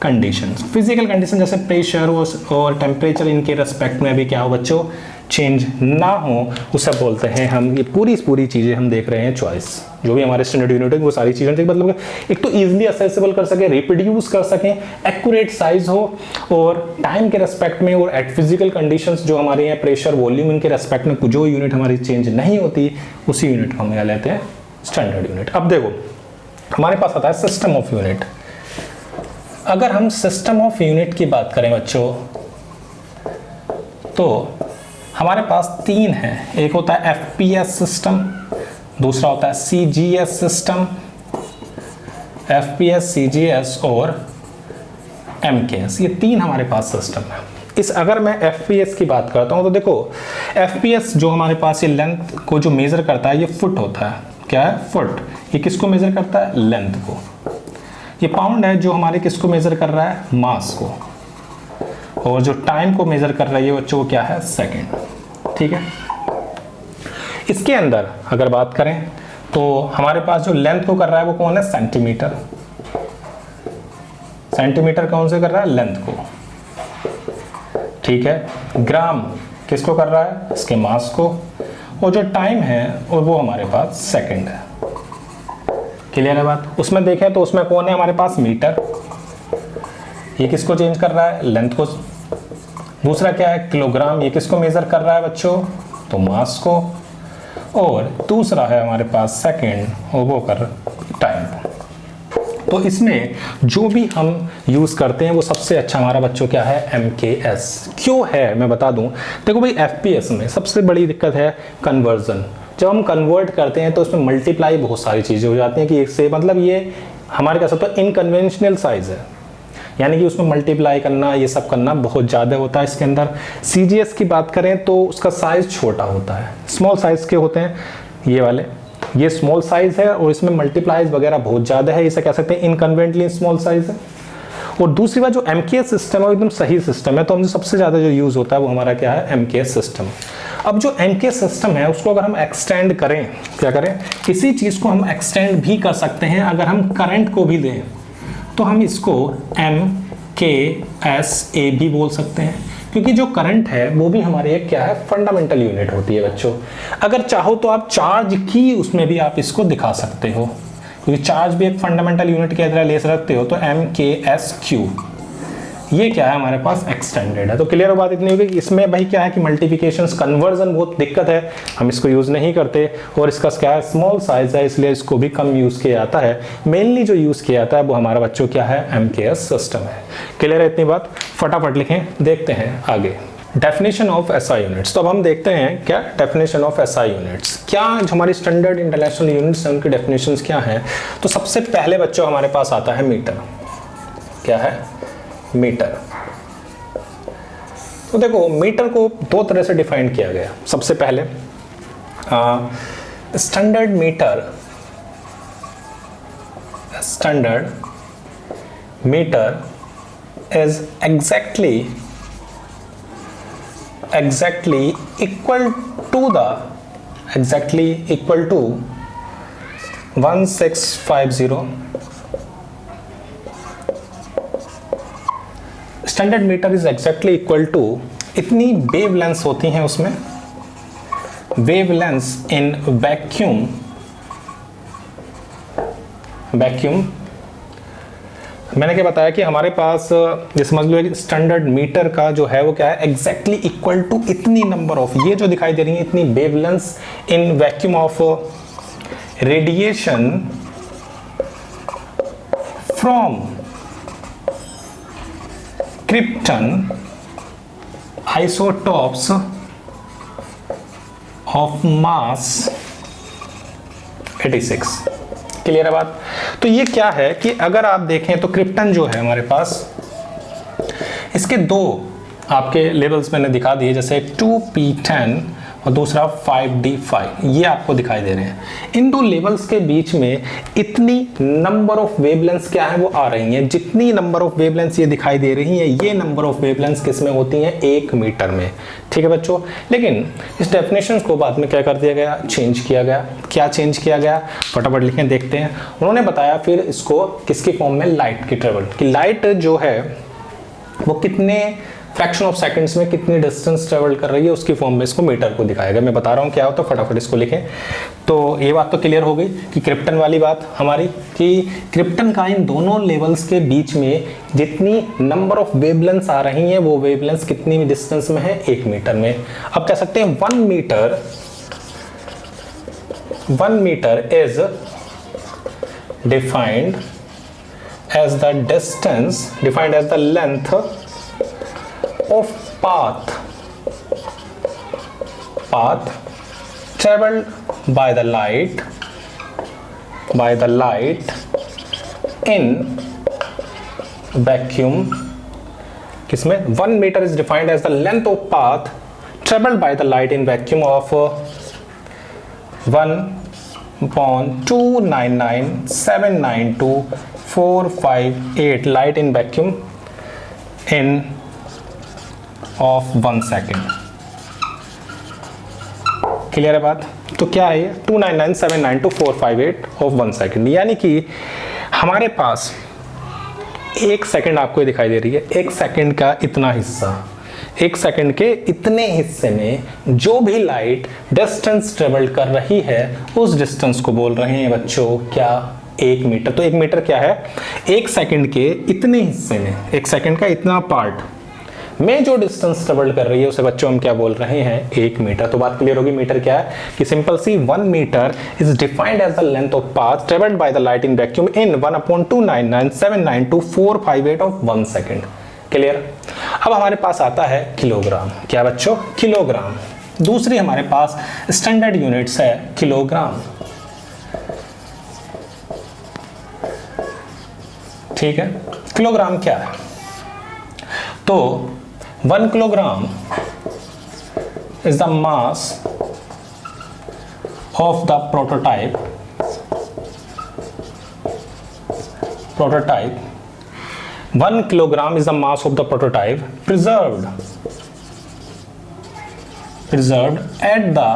conditions. Physical condition जैसे प्रेशर और टेम्परेचर, इनके रेस्पेक्ट में भी क्या हो बच्चों, चेंज ना हो, उसे बोलते हैं हम, ये पूरी चीज़ें हम देख रहे हैं चॉइस। जो भी हमारे स्टैंडर्ड यूनिट है वो सारी चीज़ें देख, मतलब एक तो इजीली एक्सेसिबल कर सके, रिप्रोड्यूस कर सकें, एक्यूरेट साइज हो, और टाइम के रेस्पेक्ट में और एट फिजिकल कंडीशंस जो हमारे यहाँ प्रेशर, वॉल्यूम, इनके रेस्पेक्ट में जो यूनिट हमारी चेंज नहीं होती उसी यूनिट को हम यहाँ लेते हैं स्टैंडर्ड यूनिट। अब देखो हमारे पास आता है सिस्टम ऑफ यूनिट। अगर हम सिस्टम ऑफ यूनिट की बात करें बच्चों, तो हमारे पास 3 है। एक होता है FPS सिस्टम, दूसरा होता है CGS सिस्टम, FPS, CGS और MKS, ये 3 हमारे पास सिस्टम है। इस अगर मैं FPS की बात करता हूँ तो देखो FPS जो हमारे पास ये लेंथ को जो मेजर करता है ये फुट होता है। क्या है? फुट। ये किसको मेजर करता है? लेंथ को। ये पाउंड है जो हमारे किसको मेजर कर रहा है? मास को। और जो टाइम को मेजर कर रहा है ये बच्चों को क्या है? सेकेंड। ठीक है। इसके अंदर अगर बात करें तो हमारे पास जो लेंथ को कर रहा है वो कौन है? सेंटीमीटर। सेंटीमीटर कौन से कर रहा है? लेंथ को। ठीक है। ग्राम किसको कर रहा है? इसके मास को। और जो टाइम है और वो हमारे पास सेकंड है। क्लियर है बात? उसमें देखें तो उसमें कौन है हमारे पास? मीटर। ये किसको चेंज कर रहा है? लेंथ को। दूसरा क्या है? किलोग्राम। ये किसको मेजर कर रहा है बच्चों? तो मास को। और दूसरा है हमारे पास सेकंड और वो कर टाइम। तो इसमें जो भी हम यूज़ करते हैं वो सबसे अच्छा हमारा बच्चों क्या है? MKS। क्यों है मैं बता दूं। देखो भाई FPS में सबसे बड़ी दिक्कत है कन्वर्जन। जब हम कन्वर्ट करते हैं तो उसमें मल्टीप्लाई बहुत सारी चीज़ें हो जाती हैं कि इससे मतलब ये हमारे कह सकते हो इनकन्वेंशनल साइज है, यानी कि उसमें मल्टीप्लाई करना ये सब करना बहुत ज़्यादा होता है। इसके अंदर CGS की बात करें तो उसका साइज़ छोटा होता है, स्मॉल साइज़ के होते हैं ये वाले। ये स्मॉल साइज़ है और इसमें मल्टीप्लाईज वगैरह बहुत ज़्यादा है, इसे कह सकते हैं इनकन्वेंटली स्मॉल साइज़ है। और दूसरी बात जो MKS सिस्टम है वो एकदम सही सिस्टम है, तो हमसे सबसे ज़्यादा जो यूज़ होता है वो हमारा क्या है? MKS system. अब जो MKS सिस्टम है उसको अगर हम एक्सटेंड करें, क्या करें? इसी चीज़ को हम एक्सटेंड भी कर सकते हैं। अगर हम करंट को भी दें तो हम इसको MKSA भी बोल सकते हैं, क्योंकि जो करंट है वो भी हमारे एक क्या है? फंडामेंटल यूनिट होती है बच्चों। अगर चाहो तो आप चार्ज की उसमें भी आप इसको दिखा सकते हो, क्योंकि चार्ज भी एक फंडामेंटल यूनिट की तरह ले सकते हो। तो MKSQ ये क्या है? हमारे पास एक्सटेंडेड है। तो क्लियर बात इतनी होगी कि इसमें भाई क्या है कि मल्टीप्लिकेशंस कन्वर्जन बहुत दिक्कत है, हम इसको यूज़ नहीं करते। और इसका क्या है? स्मॉल साइज है, इसलिए इसको भी कम यूज़ किया जाता है। मेनली जो यूज़ किया जाता है वो हमारा बच्चों क्या है? MKS सिस्टम है। क्लियर है इतनी बात? फटाफट लिखें, देखते हैं आगे। Definition of SI units. तो अब हम देखते हैं क्या डेफिनेशन ऑफ SI यूनिट्स, क्या जो हमारी स्टैंडर्ड इंटरनेशनल यूनिट्स हैं उनकी डेफिनेशंस क्या हैं। तो सबसे पहले बच्चों हमारे पास आता है मीटर। क्या है? मीटर। तो देखो मीटर को 2 तरह से डिफाइन किया गया। सबसे पहले standard metre, standard metre is exactly equal to 1650। Standard metre is exactly equal to, इतनी वेवलेंथ्स होती हैं उसमें, वेवलेंथ्स इन वैक्यूम, मैंने क्या बताया कि हमारे पास ये समझ लो कि स्टैंडर्ड मीटर का जो है वो क्या है? एग्जैक्टली इक्वल टू इतनी नंबर ऑफ, ये जो दिखाई दे रही है इतनी wavelengths in vacuum of radiation from krypton isotopes of mass 86। Clear है बात? तो ये क्या है कि अगर आप देखें तो क्रिप्टन जो है हमारे पास, इसके 2 आपके लेवल्स मैंने दिखा दिए, जैसे 2p10 और दूसरा 5d5, ये आपको दिखाई दे रहे हैं। इन 2 लेवल्स के बीच में इतनी नंबर ऑफ वेवलेंथ्स क्या है वो आ रही हैं। जितनी नंबर ऑफ वेवलेंथ्स ये दिखाई दे रही हैं, ये नंबर ऑफ वेवलेंथ्स किस में होती हैं? 1 मीटर में। ठीक है बच्चों, लेकिन इस डेफिनेशन को बाद में क्या कर दिया गया? चेंज किया गया। क्या चेंज किया गया? फटाफट लिखें, देखते हैं। उन्होंने बताया फिर इसको किसकी फॉर्म में? लाइट की ट्रेवल, कि लाइट जो है वो कितने फ्रैक्शन ऑफ सेकंड्स में कितनी डिस्टेंस ट्रेवल कर रही है, उसकी फॉर्म में इसको मीटर को दिखाएगा। मैं बता रहा हूँ क्या होता है, फटाफट इसको लिखें। तो ये बात तो क्लियर हो गई कि क्रिप्टन वाली बात हमारी, कि क्रिप्टन का इन दोनों लेवल्स के बीच में जितनी नंबर ऑफ वेवलेंथ्स आ रही हैं वो वेवलेंथ्स कितनी डिस्टेंस में है? 1 मीटर में। अब कह सकते हैं 1 metre is defined as the distance, defined as the length of path traveled by the light in vacuum, किसमें 1 meter is defined as the length of path traveled by the light in vacuum of 1.2997992,458 light in vacuum in of 1 second। Clear है बात? तो क्या है ये 299792458 ऑफ 1 सेकेंड, यानी कि हमारे पास 1 सेकेंड आपको ये दिखाई दे रही है, 1 सेकेंड का इतना हिस्सा, 1 सेकेंड के इतने हिस्से में जो भी लाइट डिस्टेंस ट्रेवल कर रही है उस डिस्टेंस को बोल रहे हैं बच्चों क्या, 1 मीटर। तो 1 मीटर क्या है, 1 सेकेंड के इतने हिस्से में, 1 सेकेंड का इतना पार्ट में जो डिस्टेंस ट्रेवल कर रही है उसे बच्चों हम क्या बोल रहे हैं, 1 मीटर। तो बात क्लियर होगी। मीटर क्या है कि सिंपल सी 1 metre is defined as the length of path travelled by the light in vacuum in 1/2997992,458 of 1 second. Clear? अब हमारे पास आता है किलोग्राम। क्या बच्चों? किलोग्राम। दूसरी हमारे पास स्टैंडर्ड यूनिट्स है किलोग्राम। ठीक है, किलोग्राम क्या है? तो 1 kilogram is the mass of the prototype 1 kilogram is the mass of the prototype preserved at the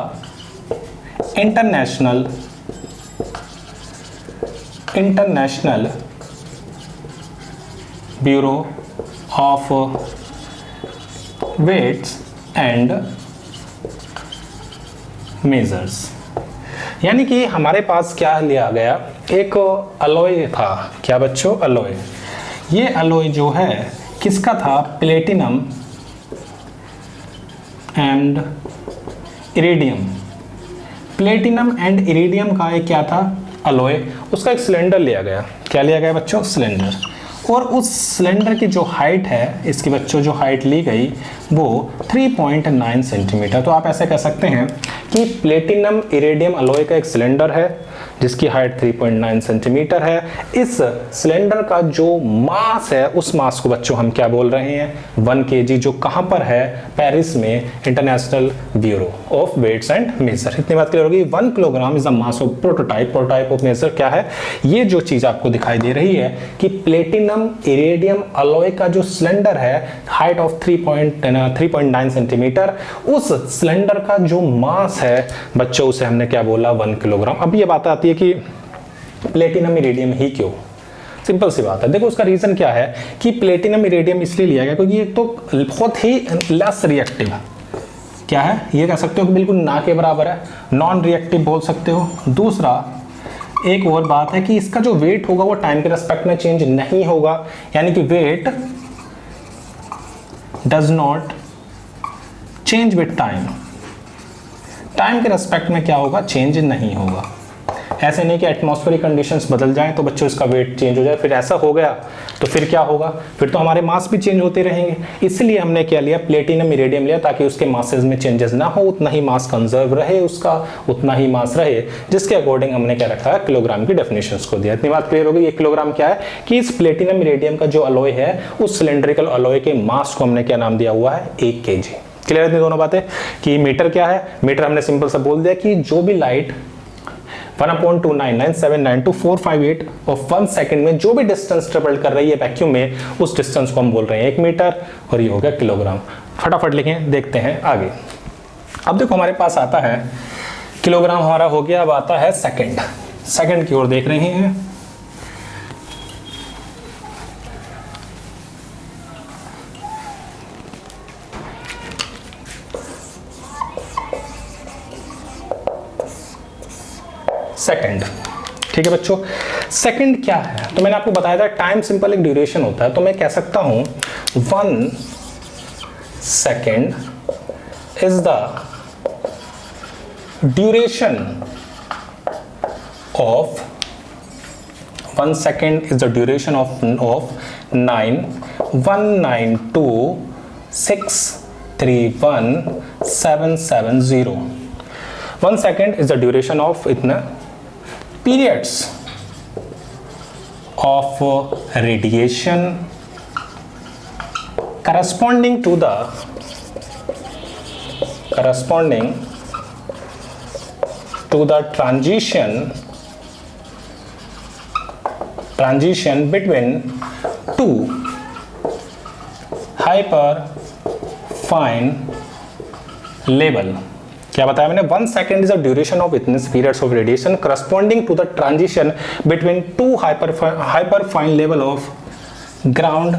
international Bureau of weights and measures। यानी कि हमारे पास क्या लिया गया, एक अलॉय था। क्या बच्चों? अलॉय। ये अलॉय जो है किसका था? Platinum and iridium. Platinum and iridium का एक क्या था? अलॉय। उसका एक सिलेंडर लिया गया। क्या लिया गया बच्चों? सिलेंडर। और उस सिलेंडर की जो हाइट है, इसकी बच्चों जो हाइट ली गई वो 3.9 सेंटीमीटर। तो आप ऐसे कह सकते हैं कि प्लेटिनम इरिडियम अलॉय का एक सिलेंडर है जिसकी हाइट 3.9 सेंटीमीटर है। इस सिलेंडर का जो मास है उस मास को बच्चों हम क्या बोल रहे हैं? 1 kg, जो कहाँ पर है? पेरिस में International Bureau of Weights and Measure. इतनी बात क्लियर होगी। 1 kilogram is the mass of prototype of measure. क्या है ये जो चीज आपको दिखाई दे रही है कि प्लेटिनम इरिडियम अलॉय का जो सिलेंडर है, हाइट ऑफ 3.9 सेंटीमीटर, उस सिलेंडर का जो मास है बच्चों उसे हमने क्या बोला? 1 किलोग्राम। अब ये बात आती है कि प्लेटिनम इरिडियम ही क्यों? सिंपल सी बात है, देखो उसका रीजन क्या है कि प्लेटिनम इरिडियम इसलिए लिया गया क्योंकि ये तो बहुत ही लेस रिएक्टिव है। क्या है? ये कह सकते हो कि बिल्कुल ना के बराबर है, नॉन रिएक्टिव बोल सकते हो। दूसरा एक और बात है कि इसका जो वेट होगा वो टाइम के रेस्पेक्ट में चेंज नहीं होगा, यानी कि weight does not change with time. Time के रेस्पेक्ट में क्या होगा? चेंज नहीं होगा। ऐसे नहीं कि एटमॉस्फेरिक कंडीशंस बदल जाएं तो बच्चों इसका वेट चेंज हो जाए, फिर ऐसा हो गया तो फिर क्या होगा? फिर तो हमारे मास भी चेंज होते रहेंगे। इसलिए हमने क्या लिया? प्लेटिनम इरिडियम लिया ताकि उसके मासेस में चेंजेस ना हो, उतना ही मास कंजर्व रहे, उसका उतना ही मास रहे, जिसके अकॉर्डिंग हमने क्या रखा है? किलोग्राम की डेफिनेशंस को दिया। इतनी बात क्लियर होगी। ये किलोग्राम क्या है कि इस प्लेटिनम इरिडियम का जो अलॉय है उस सिलेंड्रिकल अलॉय के मास को हमने क्या नाम दिया हुआ है? 1 kg। क्लियर है दोनों बातें? कि मीटर क्या है? मीटर हमने सिंपल सा बोल दिया कि जो भी लाइट 1/2997992,458 ऑफ 1 सेकेंड में जो भी डिस्टेंस ट्रेवल कर रही है वैक्यूम में, उस डिस्टेंस को हम बोल रहे हैं 1 मीटर, और ये हो गया किलोग्राम। फटाफट लिखें, देखते हैं आगे। अब देखो हमारे पास आता है किलोग्राम हमारा हो गया। अब आता है सेकंड। सेकंड की ओर देख रहे हैं। सेकंड। ठीक है बच्चों, सेकंड क्या है? तो मैंने आपको बताया था टाइम सिंपल एक ड्यूरेशन होता है, तो मैं कह सकता हूं 1 second is the duration of 1 second is the duration of 9192631 770। 1 second is the duration of इतना periods of radiation corresponding to the transition between two hyperfine level. क्या बताया मैंने? 1 second is the duration of witness periods of radiation corresponding to the transition between two hyperfine level of ground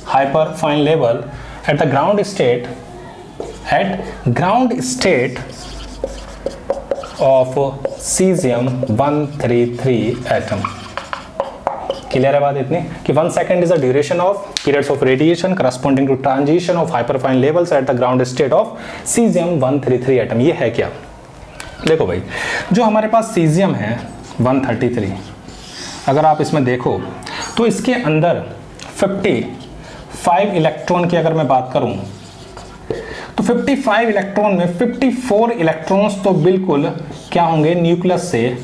hyperfine level at the ground state of caesium 133 atom. Clear है बात इतनी कि 1 second is the duration of periods of radiation corresponding to transition of hyperfine levels at the ground state of caesium 133 atom. ये है क्या? देखो भाई, जो हमारे पास सीजियम है 133, अगर आप इसमें देखो तो इसके अंदर 55 इलेक्ट्रॉन की अगर मैं बात करूं तो 55 इलेक्ट्रॉन में 54 इलेक्ट्रॉन्स तो बिल्कुल क्या होंगे? न्यूक्लियस से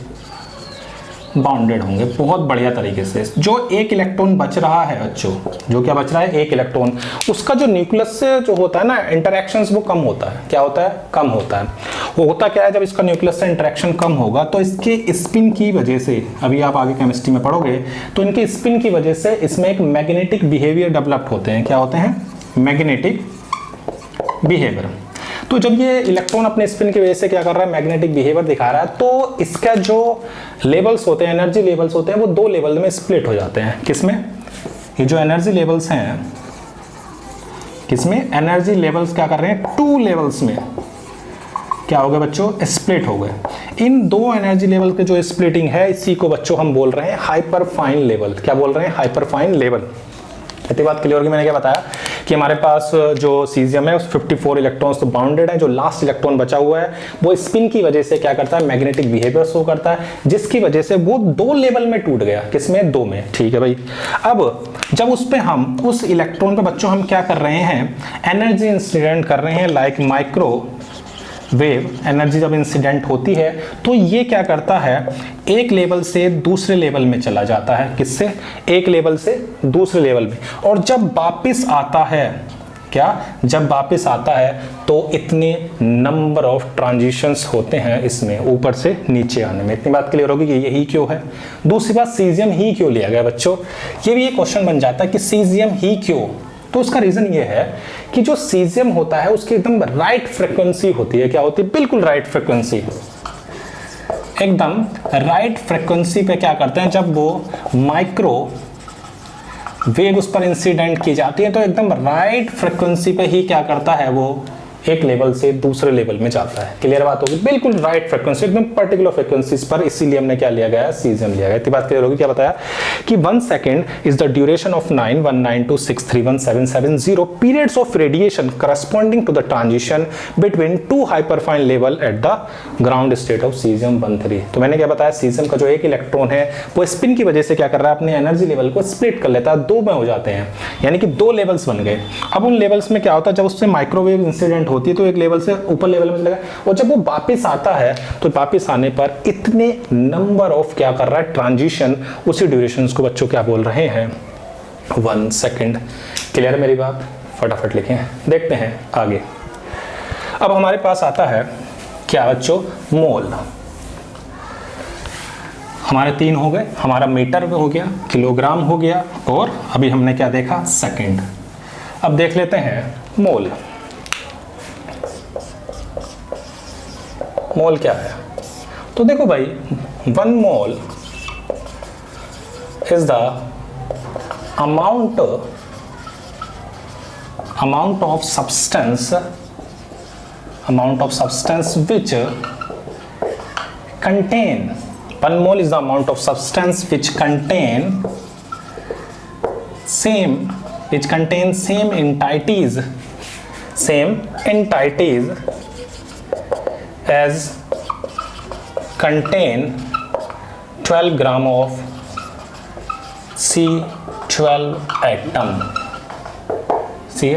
बाउंडेड होंगे बहुत बढ़िया तरीके से। जो एक इलेक्ट्रॉन बच रहा है बच्चों, जो क्या बच रहा है? एक इलेक्ट्रॉन, उसका जो न्यूक्लियस से जो होता है ना इंटरैक्शंस, वो कम होता है। क्या होता है? कम होता है। वो होता क्या है? जब इसका न्यूक्लियस से इंटरैक्शन कम होगा तो इसके स्पिन की वजह से, अभी आप आगे केमिस्ट्री में पढ़ोगे, तो इनके स्पिन की वजह से इसमें एक मैग्नेटिक बिहेवियर डेवलप होते हैं। क्या होते हैं? Magnetic behaviour. तो जब ये इलेक्ट्रॉन अपने स्पिन की वजह से क्या कर रहा है? मैग्नेटिक बिहेवियर दिखा रहा है, तो इसका जो लेवल्स होते हैं, एनर्जी लेवल्स होते हैं, वो 2 लेवल में स्प्लिट हो जाते हैं। किसमें? ये जो एनर्जी लेवल्स हैं, किसमें? एनर्जी लेवल्स क्या कर रहे हैं? 2 लेवल्स में क्या हो गए बच्चों? स्प्लिट हो गए। इन 2 एनर्जी लेवल के जो स्प्लिटिंग है, इसी को बच्चों हम बोल रहे हैं हाइपरफाइन लेवल। क्या बोल रहे हैं? Hyperfine level. इतनी बात क्लियर होगी। मैंने क्या बताया कि हमारे पास जो सीजियम है उस 54 इलेक्ट्रॉन्स तो बाउंडेड है, जो लास्ट इलेक्ट्रॉन बचा हुआ है वो स्पिन की वजह से क्या करता है? मैग्नेटिक बिहेवियर शो करता है, जिसकी वजह से वो 2 लेवल में टूट गया। किसमें? 2 में। ठीक है भाई। अब जब उस पे हम उस इलेक्ट्रॉन पे बच्चों हम क्या कर रहे हैं? एनर्जी इंसिडेंट कर रहे हैं, लाइक माइक्रो वेव एनर्जी जब इंसिडेंट होती है तो ये क्या करता है? एक लेवल से दूसरे लेवल में चला जाता है। किससे? एक लेवल से दूसरे लेवल में। और जब वापस आता है, क्या? जब वापस आता है तो इतने नंबर ऑफ ट्रांजिशंस होते हैं इसमें ऊपर से नीचे आने में। इतनी बात क्लियर होगी कि यही क्यों है। दूसरी बात, सीजियम ही क्यों लिया गया बच्चों? ये भी एक क्वेश्चन बन जाता है कि सीजियम ही क्यों? तो उसका रीजन ये है कि जो सीजियम होता है उसकी एकदम राइट फ्रीक्वेंसी होती है। क्या होती है? बिल्कुल राइट फ्रीक्वेंसी। एकदम राइट फ्रीक्वेंसी पे क्या करते हैं? जब वो माइक्रो वेव उस पर इंसिडेंट की जाती है तो एकदम राइट फ्रीक्वेंसी पे ही क्या करता है? वो एक लेवल से दूसरे लेवल में जाता है। क्लियर बात होगी? बिल्कुल राइट फ्रीक्वेंसी, एकदम पर्टिकुलर फ्रीक्वेंसीज पर, इसीलिए हमने क्या लिया गया? सीजियम लिया गया। इतनी बात क्लियर होगी। क्या बताया कि 1 second is the duration of 91926317770 periods of radiation corresponding to the transition between 2 hyperfine level at the ground state of caesium 13। तो मैंने क्या बताया? सीजियम का जो एक इलेक्ट्रॉन है वो स्पिन की वजह से क्या कर रहा है? अपने एनर्जी लेवल को स्प्लिट कर लेता है, 2 में हो जाते हैं, यानी कि 2 लेवल्स बन गए। अब उन लेवल्स में क्या होता है? जब उससे माइक्रोवेव इंसिडेंट होती है तो एक लेवल से ऊपर लेवल में चलेगा, और जब वो वापस आता है तो वापस आने पर इतने नंबर ऑफ क्या कर रहा है? ट्रांजिशन। उसी ड्यूरेशन को बच्चों क्या बोल रहे हैं? 1 सेकेंड। क्लियर है मेरी बात? फटाफट लिखें, देखते हैं आगे। अब हमारे पास आता है क्या बच्चों? मोल। हमारे 3 हो गए, हमारा मीटर हो गया, किलोग्राम हो गया, और अभी हमने क्या देखा? सेकेंड। अब देख लेते हैं मोल। मोल क्या है? तो देखो भाई, 1 mole is the amount of substance which contain 1 mole is the amount of substance which contains same entities as contain 12 gram of C12 atom। सी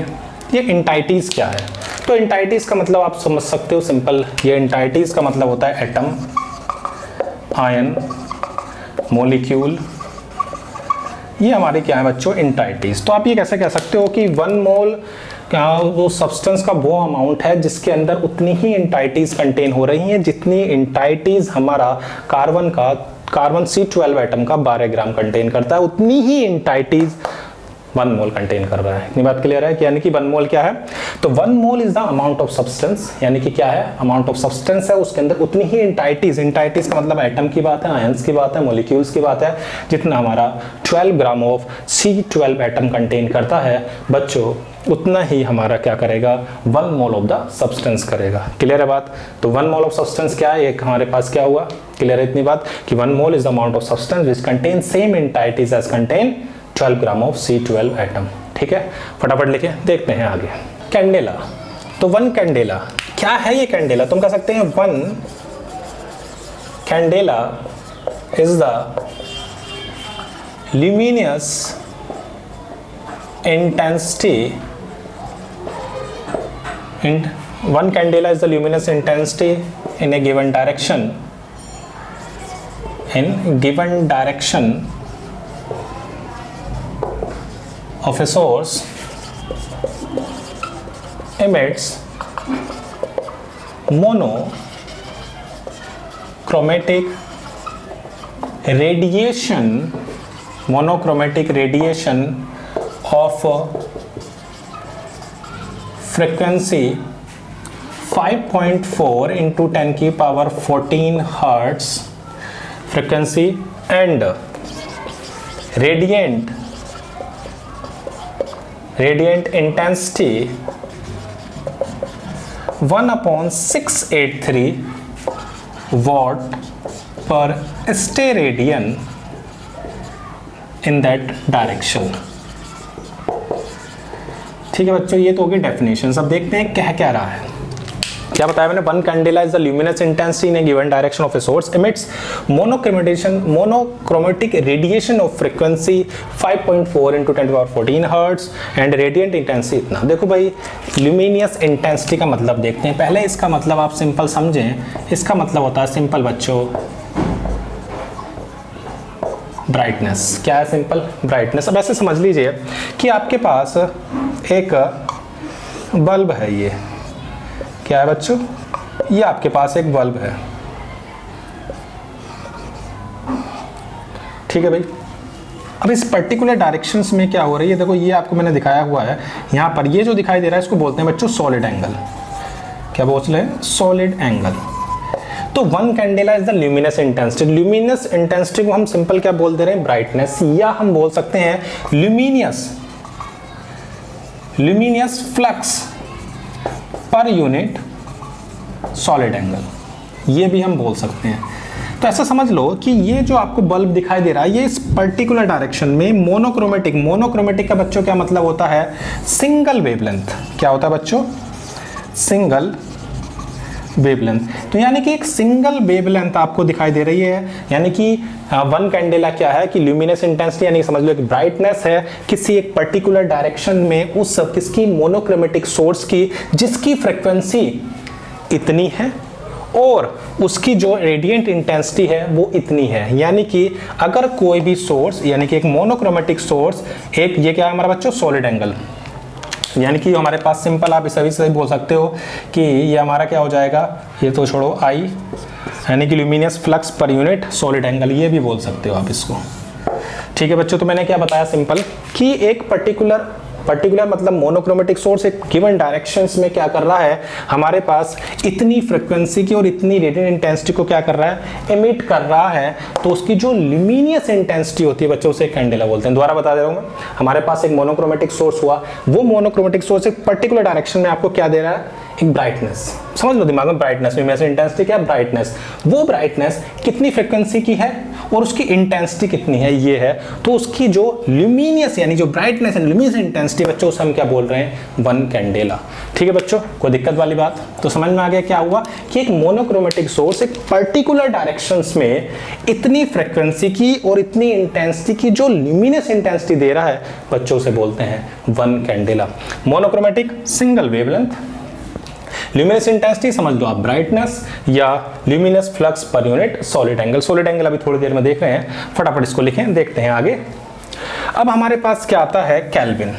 ये इंटाइटीज क्या है? तो तो इंटाइटीज का मतलब आप समझ सकते हो सिंपल, ये इंटाइटीज का मतलब होता है एटम, आयन, मॉलिक्यूल, ये हमारे क्या है बच्चों इंटाइटीज। तो आप ये कैसे कह सकते हो कि 1 मोल क्या वो सब्सटेंस का वो अमाउंट है जिसके अंदर उतनी ही इंटाइटीज कंटेन हो रही हैं जितनी इंटाइटीज हमारा कार्बन C12 एटम का 12 ग्राम कंटेन करता है, उतनी ही इंटाइटीज 1 मोल कंटेन कर रहा है। इतनी बात क्लियर है कि यानी कि 1 मोल क्या है, तो 1 mole is the amount of substance, यानी कि क्या है अमाउंट ऑफ सब्सटेंस है, उसके अंदर उतनी ही इंटाइटीज का मतलब एटम की बात है, आयंस की बात है, मॉलिक्यूल्स की बात है, जितना हमारा 12 gram of C12 atom contain करता है बच्चों, उतना ही हमारा क्या करेगा 1 मोल ऑफ द सब्सटेंस करेगा। क्लियर है बात। तो 1 मोल ऑफ सब्सटेंस क्या है, एक हमारे पास क्या हुआ, क्लियर है इतनी बात कि 1 mole is the amount of substance which contain same entities as contain 12 gram of C12 atom. ठीक है, फटाफट लिखे देखते हैं आगे। कैंडेला, तो 1 कैंडेला क्या है, ये कैंडेला तुम कह सकते हैं 1 candela is the luminous intensity one candela is the luminous intensity in a given direction of a source emits monochromatic radiation of frequency 5.4 into 10 की power 14 hertz frequency and radiant intensity 1/683 watt per steradian in that direction। ठीक है बच्चों, ये तो होगी डेफिनेशन। अब देखते हैं क्या रहा है, क्या बताया मैंने। 1 candela is the luminous intensity in a given direction of a source emits monochromatic radiation of frequency 5.4 into 10⁻14 hertz and radiant intensity इतना। देखो भाई ल्यूमिनियस इंटेंसिटी का मतलब देखते हैं पहले। इसका मतलब आप सिंपल समझें, इसका मतलब होता है सिंपल बच्चों ब्राइटनेस। क्या है सिंपल ब्राइटनेस। अब ऐसे समझ लीजिए कि आपके पास एक बल्ब है, ये क्या है बच्चों, ये आपके पास एक बल्ब है, ठीक है भाई। अब इस पर्टिकुलर डायरेक्शंस में क्या हो रही है, देखो ये आपको मैंने दिखाया हुआ है यहाँ पर, ये जो दिखाई दे रहा है इसको बोलते हैं बच्चों सॉलिड एंगल। क्या बोलते हैं, सॉलिड एंगल। तो 1 candela is the luminous intensity. Luminous intensity को हम सिंपल क्या बोल दे रहे हैं, ब्राइटनेस, या हम बोल सकते हैं luminous flux per unit solid angle, ये भी हम बोल सकते हैं। तो ऐसा समझ लो कि ये जो आपको बल्ब दिखाई दे रहा है, ये इस पर्टिकुलर डायरेक्शन में मोनोक्रोमेटिक का बच्चों क्या मतलब होता है, सिंगल वेवलेंथ। क्या होता है बच्चों, सिंगल वेवलेंथ। तो यानी कि एक सिंगल वेवलेंथ आपको दिखाई दे रही है, यानी कि 1 कैंडेला क्या है कि ल्यूमिनस इंटेंसिटी, यानी समझ लो एक ब्राइटनेस है किसी एक पर्टिकुलर डायरेक्शन में उस किसकी मोनोक्रोमेटिक सोर्स की, जिसकी फ्रीक्वेंसी इतनी है और उसकी जो रेडिएंट इंटेंसिटी है वो इतनी है। यानी कि अगर कोई भी सोर्स, यानी कि एक मोनोक्रोमेटिक सोर्स, एक ये क्या है हमारा बच्चों सॉलिड एंगल, यानी कि हमारे पास सिंपल आप इसे भी बोल सकते हो कि ये हमारा क्या हो जाएगा, ये तो छोड़ो आई, यानी कि luminous flux per unit solid angle, ये भी बोल सकते हो आप इसको। ठीक है बच्चों, तो मैंने क्या बताया सिंपल कि एक पर्टिकुलर मतलब मोनोक्रोमेटिक सोर्स एक गिवन डायरेक्शंस में क्या कर रहा है, हमारे पास इतनी फ्रीक्वेंसी की और इतनी रेडिएंट इंटेंसिटी को क्या कर रहा है, एमिट कर रहा है। तो उसकी जो ल्यूमिनियस इंटेंसिटी होती है बच्चों, उसे कैंडेला बोलते हैं। दोबारा बता दे रहा हूं मैं, हमारे पास एक मोनोक्रोमेटिक सोर्स हुआ, वो मोनोक्रोमेटिक सोर्स एक पर्टिकुलर डायरेक्शन में आपको क्या दे रहा है, एक ब्राइटनेस। समझ लो दिमाग में, ब्राइटनेस, ल्यूमिनियस इंटेंसिटी क्या है, ब्राइटनेस। वो ब्राइटनेस कितनी फ्रीक्वेंसी की है और उसकी इंटेंसिटी कितनी है, ये है। तो उसकी जो ल्यूमिनियस यानी जो ब्राइटनेस एंड ल्यूमिनियस इंटेंसिटी बच्चों, उसे हम क्या बोल रहे हैं, 1 कैंडेला। ठीक है बच्चों, कोई दिक्कत वाली बात। तो समझ में आ गया क्या हुआ कि एक मोनोक्रोमेटिक सोर्स एक पर्टिकुलर डायरेक्शंस में इतनी फ्रीक्वेंसी की और इतनी इंटेंसिटी की जो ल्यूमिनियस इंटेंसिटी दे रहा है बच्चों, से बोलते हैं 1 candela. Monochromatic single wavelength, luminous intensity समझ लो आप ब्राइटनेस, या luminous flux per unit solid angle. Solid angle अभी थोड़ी देर में देख रहे हैं, फटाफट इसको लिखें, देखते हैं आगे। अब हमारे पास क्या आता है, केल्विन।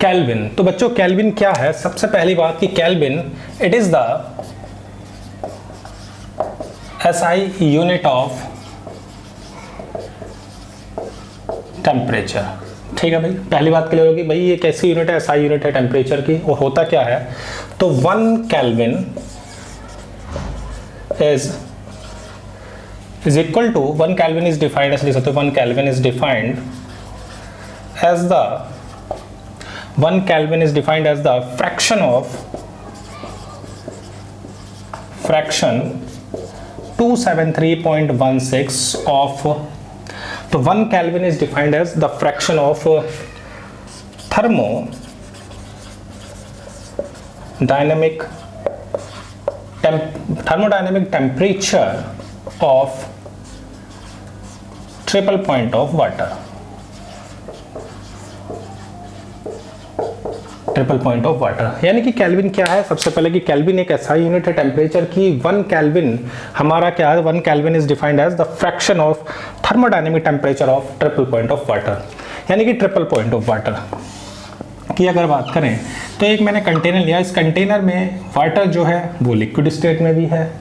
केल्विन, तो बच्चों केल्विन क्या है? सबसे पहली बात कि kelvin it is the SI unit of temperature. ठीक है भाई, पहली बात क्लियर होगी भाई, ये कैसी यूनिट है? एसआई यूनिट है टेम्परेचर की। और होता क्या है, तो 1 kelvin is equal to 1 Kelvin is defined as, लिख सकते हो 1 Kelvin is defined as the 1 Kelvin is defined as the fraction 273.16 of, तो 1 Kelvin is defined as the fraction of thermodynamic temperature of triple point of water. Triple point of water यानी कि केल्विन क्या है? सबसे पहले कि केल्विन एक ऐसा यूनिट है टेम्परेचर की। 1 केल्विन हमारा क्या है? 1 kelvin is defined as the fraction of thermodynamic temperature of triple point of water, यानी कि ट्रिपल पॉइंट ऑफ वाटर की अगर बात करें तो एक मैंने कंटेनर लिया, इस कंटेनर में वाटर जो है वो लिक्विड स्टेट में भी है,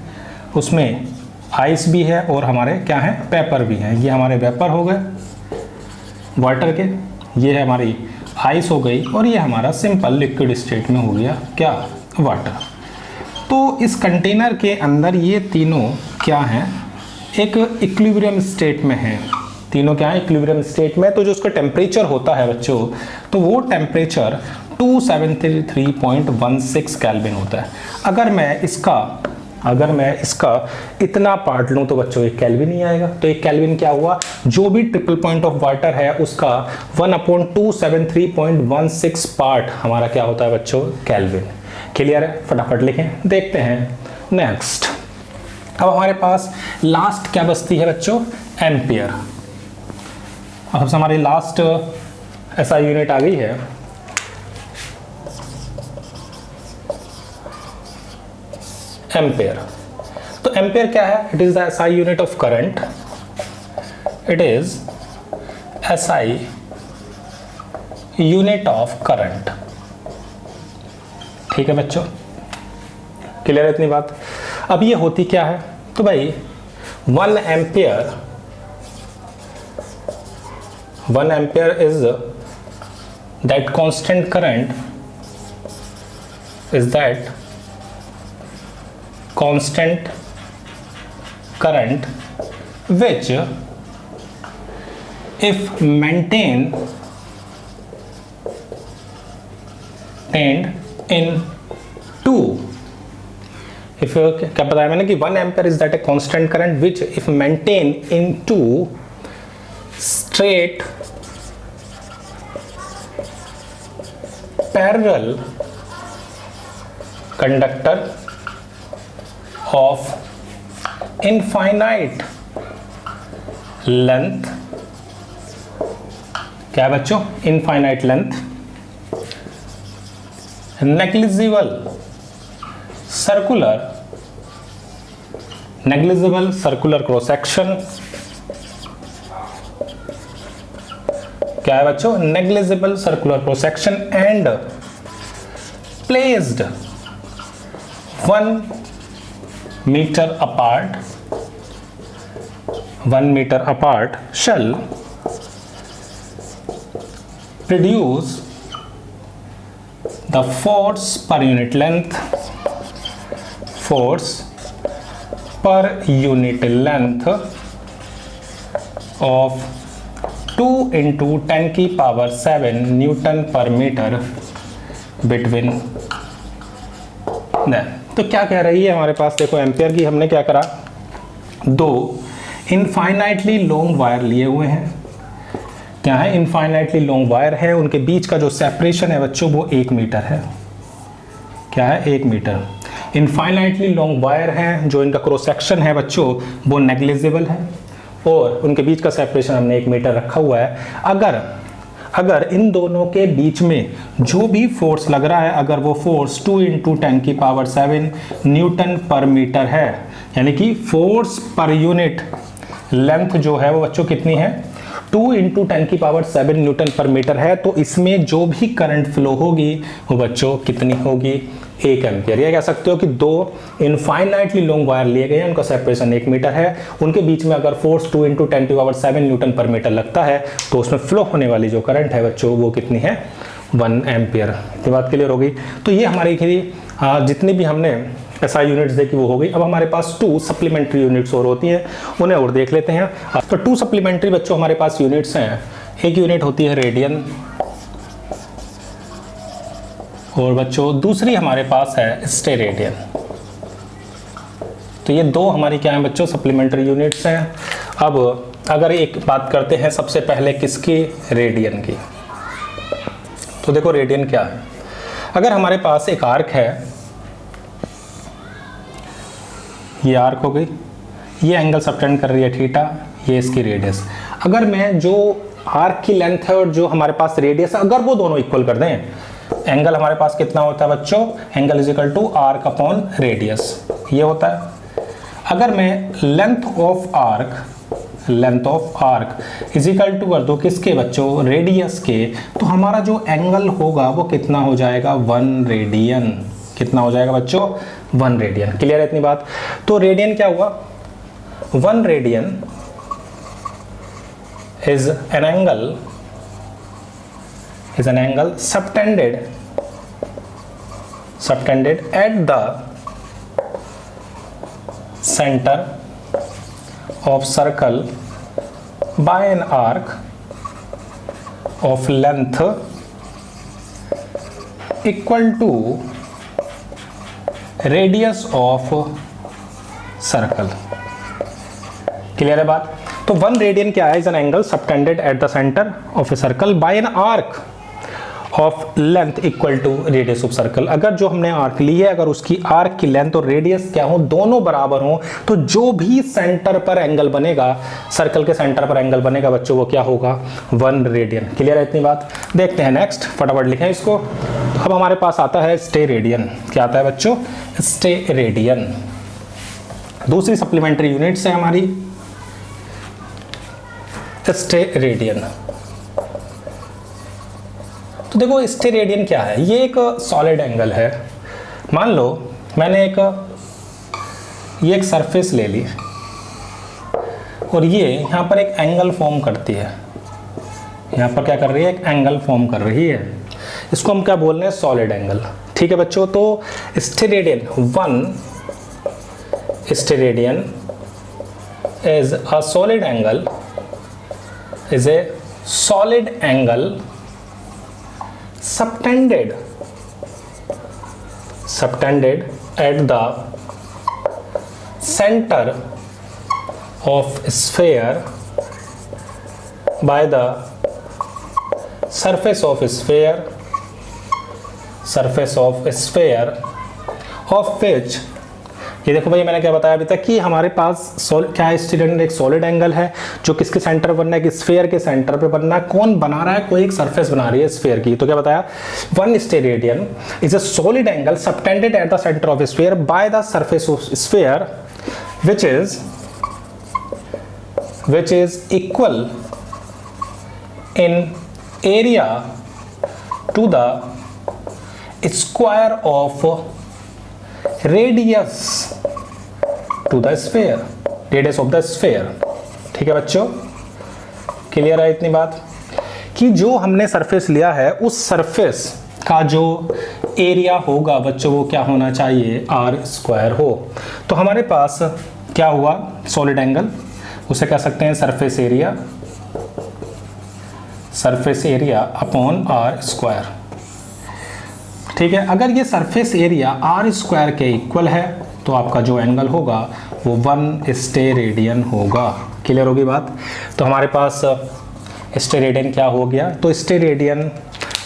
उसमें आइस भी है और हमारे क्या है, पेपर भी है। ये हमारे वेपर हो गए वाटर के, ये है हमारी आइस हो गई, और ये हमारा सिंपल लिक्विड स्टेट में हो गया क्या, वाटर। तो इस कंटेनर के अंदर ये तीनों क्या हैं, एक इक्विलिब्रियम स्टेट में है। तीनों क्या है, इक्विलिब्रियम स्टेट में। तो जो उसका टेम्परेचर होता है बच्चों, तो वो टेम्परेचर 273.16 केल्विन होता है। अगर मैं इसका इतना पार्ट लूँ तो बच्चों एक केल्विन ही आएगा। तो एक केल्विन क्या हुआ, जो भी ट्रिपल पॉइंट ऑफ वाटर है उसका 1/273.16 पार्ट हमारा क्या होता है बच्चों, केल्विन। क्लियर है? फटाफट लिखें, देखते हैं नेक्स्ट। अब हमारे पास लास्ट क्या बचती है बच्चों, एम्पियर। अब सबसे हमारी लास्ट ऐसा यूनिट आ गई है, एम्पेयर। तो एम्पेयर क्या है? It is the SI unit of current. It is SI unit of current. ठीक है बच्चों, क्लियर है इतनी बात? अब ये होती क्या है, तो भाई 1 ampere is that constant current, is that constant current which if maintained in 2, if क्या बताया मैंने कि 1 ampere is that a constant current which if maintained in 2 straight parallel conductor of infinite length, क्या है बच्चों, infinite length, negligible circular cross section, क्या है बच्चों, negligible circular cross section and placed 1 meter apart shall produce the force per unit length of 2 into 10 की पावर 7 न्यूटन पर मीटर between them। तो क्या कह रही है हमारे पास, देखो एम्पियर की हमने क्या करा, 2 इनफाइनाइटली लॉन्ग वायर लिए हुए हैं। क्या है, इनफाइनाइटली लॉन्ग वायर है, उनके बीच का जो सेपरेशन है बच्चों वो 1 मीटर है। क्या है, 1 मीटर। इनफाइनाइटली लॉन्ग वायर है, जो इनका क्रॉस सेक्शन है बच्चों वो नेग्लिजिबल है, और उनके बीच का सेपरेशन हमने 1 मीटर रखा हुआ है। अगर इन दोनों के बीच में जो भी फोर्स लग रहा है, अगर वो फोर्स 2 × 10⁷ न्यूटन पर मीटर है, यानी कि फोर्स पर यूनिट लेंथ जो है वो बच्चों कितनी है, 2 × 10⁷ न्यूटन पर मीटर है, तो इसमें जो भी करंट फ्लो होगी वो बच्चों कितनी होगी, 1 एम्पियर। ये कह सकते हो कि दो इनफाइनाइटली लॉन्ग वायर लिए गए हैं, उनका सेपरेशन 1 मीटर है, उनके बीच में अगर फोर्स 2 × 10⁷ न्यूटन पर मीटर लगता है तो उसमें फ्लो होने वाली जो करंट है बच्चों वो कितनी है, 1 एम्पियर। ये बात क्लियर हो गई। तो ये हमारी जितनी भी हमने SI यूनिट्स देखी वो हो गई। अब हमारे पास 2 सप्लीमेंट्री यूनिट्स और होती हैं, उन्हें और देख लेते हैं। तो 2 सप्लीमेंट्री बच्चों हमारे पास यूनिट्स हैं। एक यूनिट होती है रेडियन, और बच्चों दूसरी हमारे पास है स्टेरेडियन। तो ये 2 हमारी क्या है बच्चों, सप्लीमेंट्री यूनिट्स हैं। अब अगर एक बात करते हैं सबसे पहले किसकी, रेडियन की। तो देखो रेडियन क्या है, अगर हमारे पास एक आर्क है, ये आर्क हो गई, ये एंगल सबटेंड कर रही है थीटा, ये इसकी रेडियस। अगर मैं जो आर्क की लेंथ है और जो हमारे पास रेडियस है, अगर वो दोनों इक्वल कर दें, एंगल हमारे पास कितना होता है बच्चों, angle is equal to arc upon radius, ये होता है। अगर मैं length of arc is equal to कर दो किसके बच्चों, रेडियस के, तो हमारा जो एंगल होगा वो कितना हो जाएगा, 1 रेडियन। कितना हो जाएगा बच्चों, 1 रेडियन। क्लियर है इतनी बात। तो रेडियन क्या हुआ, 1 radian is an angle subtended at the center of circle by an arc of length equal to radius of circle। Clear है बात। तो 1 रेडियन क्या है, is an angle subtended at the centre of a circle by an arc of length equal to radius of circle. अगर जो हमने आर्क ली है, अगर उसकी आर्क की लेंथ और रेडियस क्या हो, दोनों बराबर हो, तो जो भी सेंटर पर एंगल बनेगा, सर्कल के सेंटर पर एंगल बनेगा बच्चों, वो क्या होगा, 1 रेडियन। क्लियर है इतनी बात। देखते हैं नेक्स्ट, फटाफट लिखें इसको। तो अब हमारे पास आता है स्टेरेडियन। क्या आता है बच्चों, स्टेरेडियन। दूसरी सप्लीमेंट्री यूनिट्स है हमारी स्टेरेडियन। तो देखो स्टेरेडियन क्या है, ये एक सॉलिड एंगल है। मान लो मैंने ये एक सरफेस ले ली और ये यहाँ पर एक एंगल फॉर्म करती है, यहाँ पर क्या कर रही है, एक एंगल फॉर्म कर रही है। इसको हम क्या बोल रहे हैं, सॉलिड एंगल। ठीक है बच्चों। तो steradian, 1 steradian is a solid angle, is a solid angle subtended at the center of sphere by the surface of sphere of which, ये देखो भाई मैंने क्या बताया अभी तक कि हमारे पास क्या है, स्टेरेडियन एक सॉलिड एंगल है जो किसके सेंटर बनना है, कि स्फीयर के सेंटर पे बनना है। कौन बना रहा है, कोई एक सरफेस बना रही है स्फीयर की। तो क्या बताया, 1 steradian is a solid angle subtended at the centre of sphere by the surface of sphere which is equal in area to the square of radius to the sphere, radius of the sphere। ठीक है बच्चों, क्लियर है इतनी बात कि जो हमने सरफेस लिया है उस सरफेस का जो एरिया होगा बच्चों वो क्या होना चाहिए, r² हो। तो हमारे पास क्या हुआ, सॉलिड एंगल, उसे कह सकते हैं सरफेस एरिया अपॉन r²। ठीक है। अगर ये सरफेस एरिया r² के इक्वल है तो आपका जो एंगल होगा वो 1 स्टेरेडियन होगा। क्लियर होगी बात। तो हमारे पास स्टेरेडियन क्या हो गया, तो स्टेरेडियन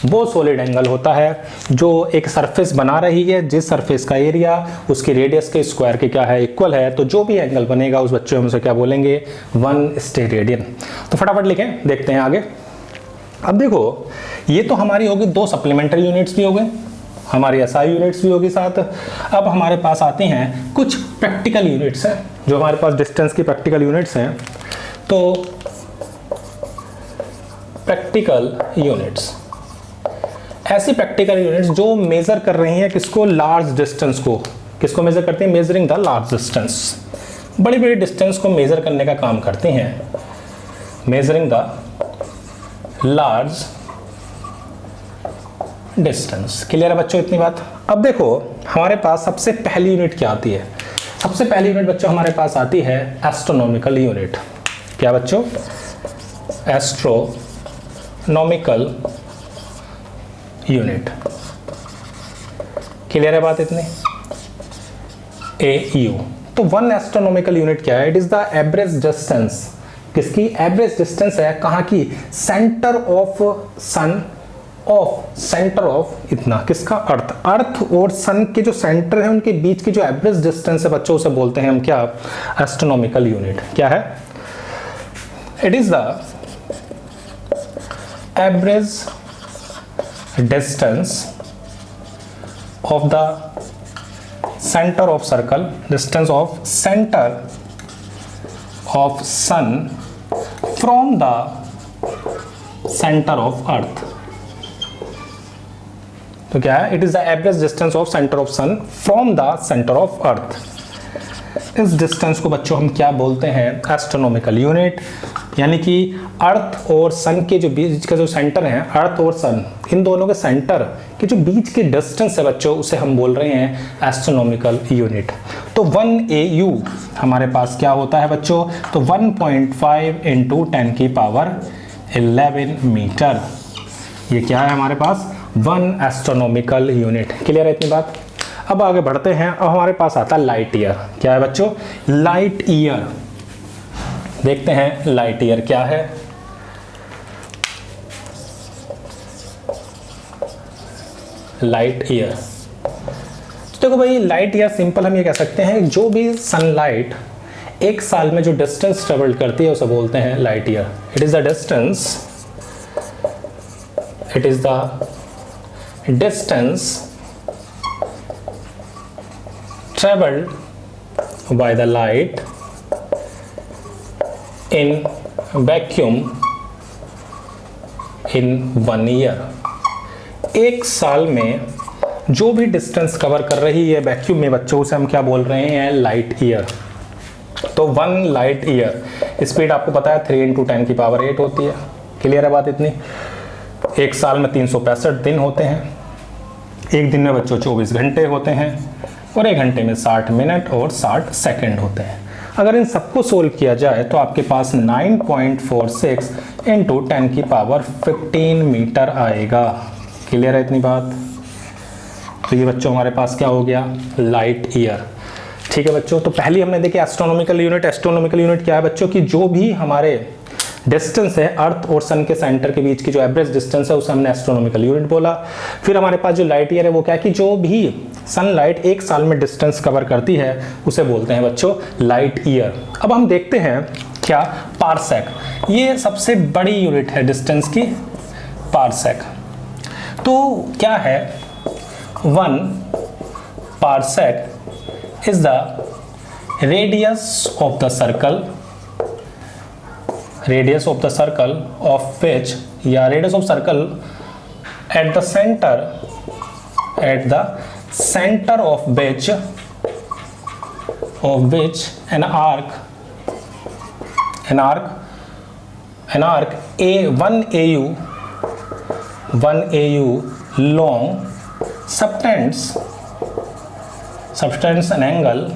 वो सॉलिड एंगल होता है जो एक सरफेस बना रही है, जिस सरफेस का एरिया उसके रेडियस के स्क्वायर के क्या है, इक्वल है। तो जो भी एंगल बनेगा उस बच्चों हम उसे क्या बोलेंगे, 1 स्टेरेडियन। तो फटाफट लिखें, देखते हैं आगे। अब देखो, ये तो हमारी होगी 2 सप्लीमेंट्री यूनिट्स भी हो गए, हमारी एसआई यूनिट्स भी होगी साथ। अब हमारे पास आती हैं कुछ प्रैक्टिकल यूनिट्स हैं, जो हमारे पास डिस्टेंस की प्रैक्टिकल यूनिट्स हैं। तो प्रैक्टिकल यूनिट्स, ऐसी प्रैक्टिकल यूनिट्स जो मेजर कर रही हैं किसको, लार्ज डिस्टेंस को। किसको मेजर करती हैं, मेजरिंग द लार्ज डिस्टेंस, बड़ी बड़ी डिस्टेंस को मेजर करने का काम करती हैं, measuring the large distance. Clear है बच्चों इतनी बात। अब देखो हमारे पास सबसे पहली यूनिट क्या आती है, सबसे पहली यूनिट बच्चों हमारे पास आती है एस्ट्रोनॉमिकल यूनिट। क्या बच्चों, एस्ट्रोनॉमिकल यूनिट। क्लियर है बात इतनी, AU। तो 1 एस्ट्रोनॉमिकल यूनिट क्या है, it is the average distance. किसकी एवरेज डिस्टेंस है, कहाँ की, centre of son of, centre of इतना, किसका, अर्थ। अर्थ और सन के जो सेंटर है उनके बीच की जो एवरेज डिस्टेंस है बच्चों, उसे बोलते हैं हम क्या, एस्ट्रोनॉमिकल यूनिट। क्या है, it is the average distance of the centre of circle, distance of centre of sun from the centre of earth. तो क्या है, it is the average distance of centre of sun from the centre of earth. इस डिस्टेंस को बच्चों हम क्या बोलते हैं, एस्ट्रोनॉमिकल यूनिट। यानी कि अर्थ और सन के जो बीच का जो सेंटर है, अर्थ और सन इन दोनों के सेंटर के जो बीच के डिस्टेंस है बच्चों, उसे हम बोल रहे हैं एस्ट्रोनॉमिकल यूनिट। तो 1 AU हमारे पास क्या होता है बच्चों, तो 1.5 × 10⁻11 मीटर। ये क्या है हमारे पास, 1 एस्ट्रोनॉमिकल यूनिट। क्लियर है इतनी बात। अब आगे बढ़ते हैं। अब हमारे पास आता है लाइट ईयर। क्या है बच्चों, लाइट ईयर। देखते हैं लाइट ईयर क्या है। लाइट ईयर, तो देखो भाई, लाइट ईयर सिंपल हम ये कह सकते हैं, जो भी सनलाइट एक साल में जो डिस्टेंस ट्रेवल करती है उसे बोलते हैं light year. It is the distance, it is the distance traveled by the light in vacuum in 1 year। एक साल में जो भी डिस्टेंस कवर कर रही है वैक्यूम में बच्चों, उसे हम क्या बोल रहे हैं, लाइट ईयर। तो 1 लाइट ईयर, स्पीड आपको पता है 3 × 10⁸ होती है। क्लियर है बात इतनी। एक साल में 365 दिन होते हैं, एक दिन में बच्चों 24 घंटे होते हैं, और 1 घंटे में 60 मिनट और 60 सेकंड होते हैं। अगर इन सबको सोल्व किया जाए तो आपके पास 9.46 × 10⁻15 मीटर आएगा। क्लियर है इतनी बात। तो ये बच्चों हमारे पास क्या हो गया, लाइट ईयर। ठीक है बच्चों, तो पहली हमने देखी एस्ट्रोनॉमिकल यूनिट। एस्ट्रोनॉमिकल यूनिट क्या है बच्चों, की जो भी हमारे डिस्टेंस है अर्थ और सन के सेंटर के बीच की जो एवरेज डिस्टेंस है उसे हमने एस्ट्रोनॉमिकल यूनिट बोला। फिर हमारे पास जो लाइट ईयर है वो क्या है, कि जो भी सनलाइट एक साल में डिस्टेंस कवर करती है उसे बोलते हैं बच्चों लाइट ईयर। अब हम देखते हैं क्या, पारसेक। ये सबसे बड़ी यूनिट है डिस्टेंस की, पारसेक। तो क्या है, 1 parsec is the radius of the circle, radius of the circle of which, या radius of circle at the center of which an arc one AU long subtends an angle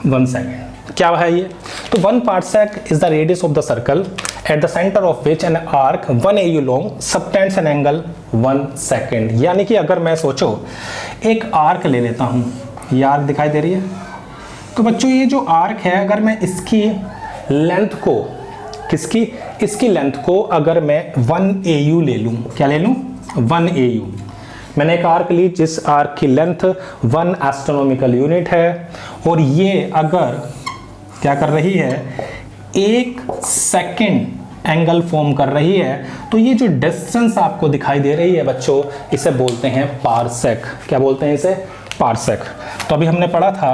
1 second। क्या है ये, तो 1 parsec is the radius of the circle at the center of which an arc 1 AU long subtends an angle 1 second। यानी कि अगर मैं सोचो एक आर्क ले लेता हूं, ये आर्क दिखाई दे रही है, तो बच्चों ये जो आर्क है अगर मैं इसकी लेंथ को, इसकी लेंथ को अगर मैं 1 AU ले लूं, क्या ले लूं, 1 AU। मैंने एक आर्क ली जिस आर्क की लेंथ 1 एस्ट्रोनॉमिकल यूनिट है, और ये अगर क्या कर रही है, 1 सेकंड एंगल फॉर्म कर रही है, तो ये जो डिस्टेंस आपको दिखाई दे रही है बच्चों, इसे बोलते हैं पारसेक। क्या बोलते हैं इसे? पारसेक। तो अभी हमने पढ़ा था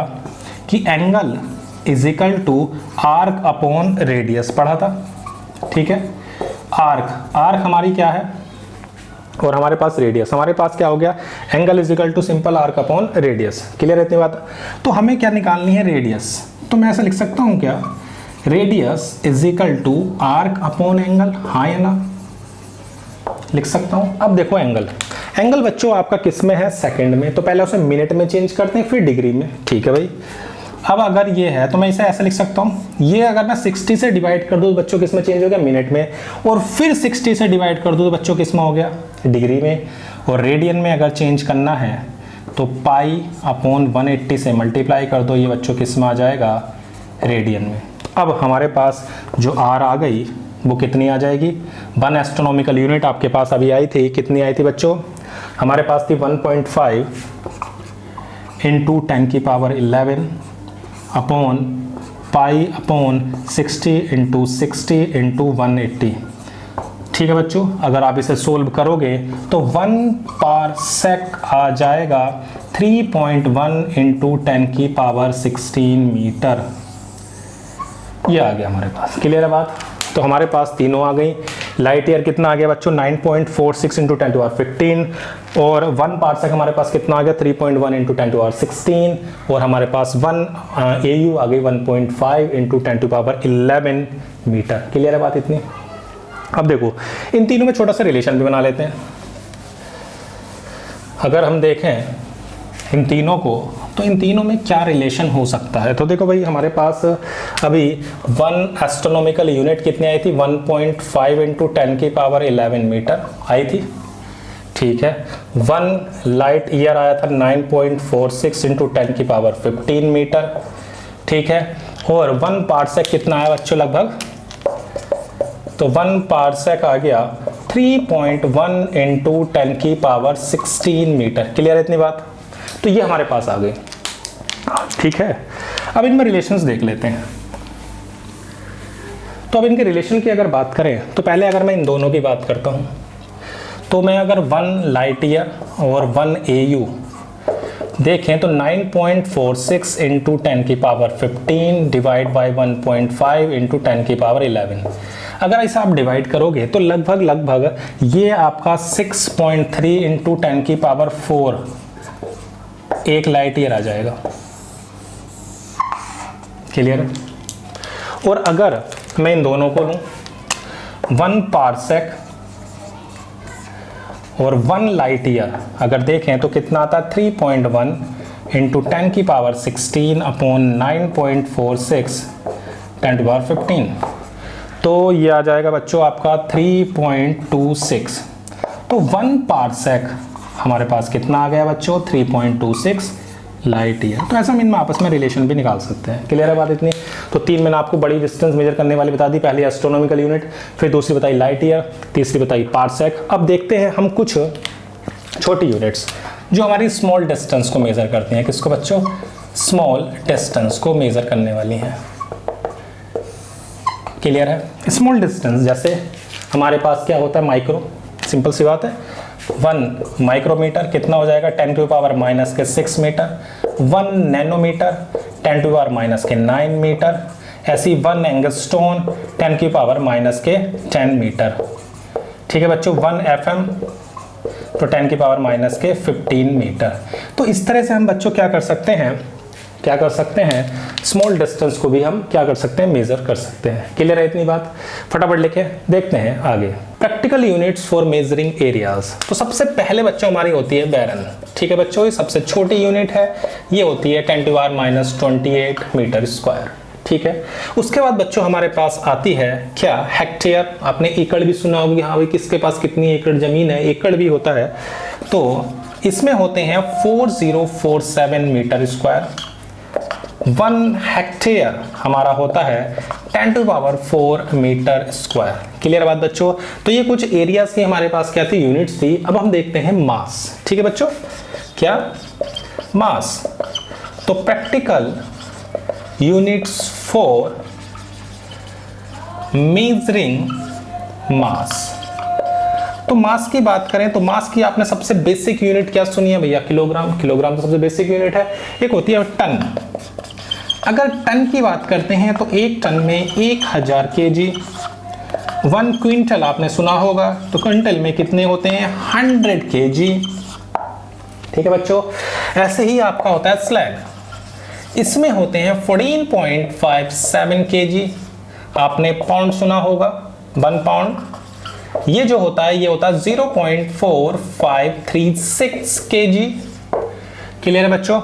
कि angle is equal to arc upon radius पढ़ा था, ठीक है। आर्क हमारी क्या है, और हमारे पास रेडियस, हमारे पास क्या हो गया, angle is equal to simple arc upon radius. Clear है इतनी बात? तो हमें क्या निकालनी है, रेडियस। तो मैं ऐसा लिख सकता हूं क्या, radius is equal to arc upon angle, हाँ या ना, लिख सकता हूं। अब देखो एंगल बच्चों आपका किस में है, सेकंड में, तो पहले उसे मिनट में चेंज करते हैं, फिर डिग्री में, ठीक है भाई। अब अगर ये है तो मैं इसे ऐसा लिख सकता हूं, ये अगर मैं 60 से डिवाइड कर दूं तो बच्चों किस में चेंज हो गया, मिनट में, और फिर 60 से डिवाइड कर दूं तो बच्चों किस में हो गया, डिग्री में। और रेडियन में अगर चेंज करना है तो पाई अपॉन 180 से मल्टीप्लाई कर दो, ये बच्चों किस में आ जाएगा, रेडियन में। अब हमारे पास जो आर आ गई वो कितनी आ जाएगी, 1 एस्ट्रोनॉमिकल यूनिट आपके पास अभी आई थी, कितनी आई थी बच्चों, हमारे पास थी 1.5 इंटू 10 की power 11 upon pi upon 60 into 60 into 180। ठीक है बच्चों, अगर आप इसे सोल्व करोगे तो 1 पारसेक आ जाएगा 3.1 इंटू 10 की पावर 16 मीटर। ये आ गया हमारे पास। क्लियर है बात? तो हमारे पास तीनों आ गई। लाइट ईयर कितना आ गया बच्चों, 9.46 इंटू 10 टू पावर 15, और 1 पारसेक हमारे पास कितना आ गया, 3.1 इंटू 10 टू पावर 16, और हमारे पास 1 AU आ गई 1.5 into 10 to power 11 metre. Clear है बात इतनी? अब देखो इन तीनों में छोटा सा रिलेशन भी बना लेते हैं। अगर हम देखें इन तीनों को, तो इन तीनों में क्या रिलेशन हो सकता है, तो देखो भाई हमारे पास अभी 1 एस्ट्रोनॉमिकल यूनिट कितनी आई थी, 1.5 इंटू 10 की पावर 11 मीटर आई थी, ठीक है। 1 लाइट ईयर आया था 9.46 इंटू 10 की पावर 15 मीटर, ठीक है। और 1 पारसेक कितना आया बच्चों लगभग, तो 1 पारसेक आ गया 3.1 इंटू 10 की पावर 16 मीटर। क्लियर है इतनी बात? तो ये हमारे पास आ गई, ठीक है। अब इनमें रिलेशंस देख लेते हैं। तो अब इनके रिलेशन की अगर बात करें तो पहले अगर मैं इन दोनों की बात करता हूं, तो मैं अगर 1 लाइट ईयर और 1 AU देखें तो 9.46 इंटू 10 की पावर 15 डिवाइड बाई 1.5 इंटू 10 की पावर 11, अगर ऐसा आप डिवाइड करोगे तो लगभग ये आपका 6.3 इंटू 10 की पावर 4 एक लाइट ईयर आ जाएगा। क्लियर है? और अगर मैं इन दोनों को लूं, 1 पारसेक और 1 लाइट ईयर अगर देखें तो कितना आता है, 3.1 इंटू 10 की पावर 16 अपॉन 9.46 10 टू पावर 15, तो ये आ जाएगा बच्चों आपका 3.26। तो 1 पारसेक हमारे पास कितना आ गया बच्चों, 3.26 लाइट ईयर। तो ऐसा इनमें आपस में रिलेशन भी निकाल सकते हैं। क्लियर है बात इतनी? तो 3 मैंने आपको बड़ी डिस्टेंस मेजर करने वाली बता दी, पहली एस्ट्रोनॉमिकल यूनिट, फिर दूसरी बताई लाइट ईयर, तीसरी बताई पारसेक। अब देखते हैं हम कुछ छोटी यूनिट्स जो हमारी स्मॉल डिस्टेंस को मेजर करती हैं। किसको बच्चों? स्मॉल डिस्टेंस को मेजर करने वाली हैं। क्लियर है? स्मॉल डिस्टेंस जैसे हमारे पास क्या होता है, माइक्रो, सिंपल सी बात है। 1 माइक्रोमीटर कितना हो जाएगा, 10 टू पावर माइनस के 6 metre. 1 nanometre 10 to power minus के 9 मीटर। ऐसी 1 एंगस्ट्रॉन 10 की पावर माइनस के 10 मीटर। ठीक है बच्चों। 1 FM तो 10 की पावर माइनस के 15 मीटर। तो इस तरह से हम बच्चों क्या कर सकते हैं, स्मॉल डिस्टेंस को भी हम क्या कर सकते हैं, मेजर कर सकते हैं। क्लियर है इतनी बात? फटाफट लिखे, देखते हैं आगे। Practical units for measuring areas. तो सबसे पहले बच्चों हमारी होती है बैरन। ठीक है बच्चों, ये सबसे छोटी यूनिट है, ये होती है 10 to power minus 28 metre square. ठीक है। उसके बाद बच्चों हमारे पास आती है क्या, हेक्टेयर। आपने एकड़ भी सुना होगा, हाँ भाई किसके पास कितनी एकड़ जमीन है, एकड़ भी होता है। तो इसमें होते हैं 4047 मीटर स्क्वायर। 1 हेक्टेयर हमारा होता है 10 to power 4 metre square. Clear बात बच्चों? तो ये कुछ एरियाज की हमारे पास क्या थी, यूनिट्स थी। अब हम देखते हैं मास। ठीक है बच्चों, क्या मास। तो प्रैक्टिकल यूनिट्स फॉर मेजरिंग मास। तो मास की बात करें तो मास की आपने सबसे बेसिक यूनिट क्या सुनी है भैया? किलोग्राम। किलोग्राम तो सबसे बेसिक यूनिट है। एक होती है टन। अगर टन की बात करते हैं तो एक टन में 1000 केजी। 1 क्विंटल आपने सुना होगा, तो क्विंटल में कितने होते हैं? 100 केजी। ठीक है बच्चों। ऐसे ही आपका होता है स्लैग, इसमें होते हैं 14.57 केजी। आपने पाउंड सुना होगा, 1 पाउंड। ये जो होता है ये होता है 0.4536 केजी। क्लियर है बच्चों?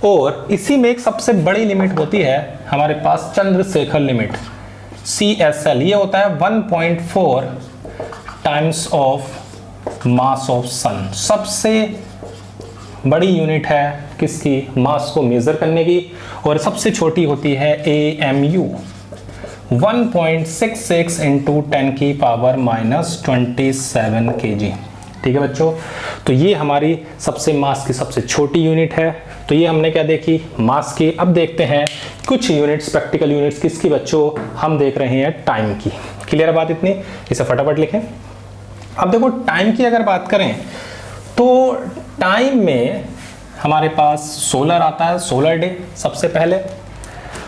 और इसी में एक सबसे बड़ी लिमिट होती है हमारे पास, चंद्रशेखर लिमिट, CSL। ये होता है 1.4 टाइम्स ऑफ मास ऑफ सन। सबसे बड़ी यूनिट है किसकी? मास को मेजर करने की। और सबसे छोटी होती है AMU, 1.66 इंटू 10⁻⁻27 केजी। ठीक है बच्चों। तो ये हमारी सबसे मास की सबसे छोटी यूनिट है। तो ये हमने क्या देखी? मास की। अब देखते हैं कुछ यूनिट्स, प्रैक्टिकल यूनिट्स किसकी बच्चों? हम देख रहे हैं टाइम की। क्लियर है बात इतनी? इसे फटाफट लिखें। अब देखो टाइम की अगर बात करें तो टाइम में हमारे पास सोलर आता है, सोलर डे सबसे पहले।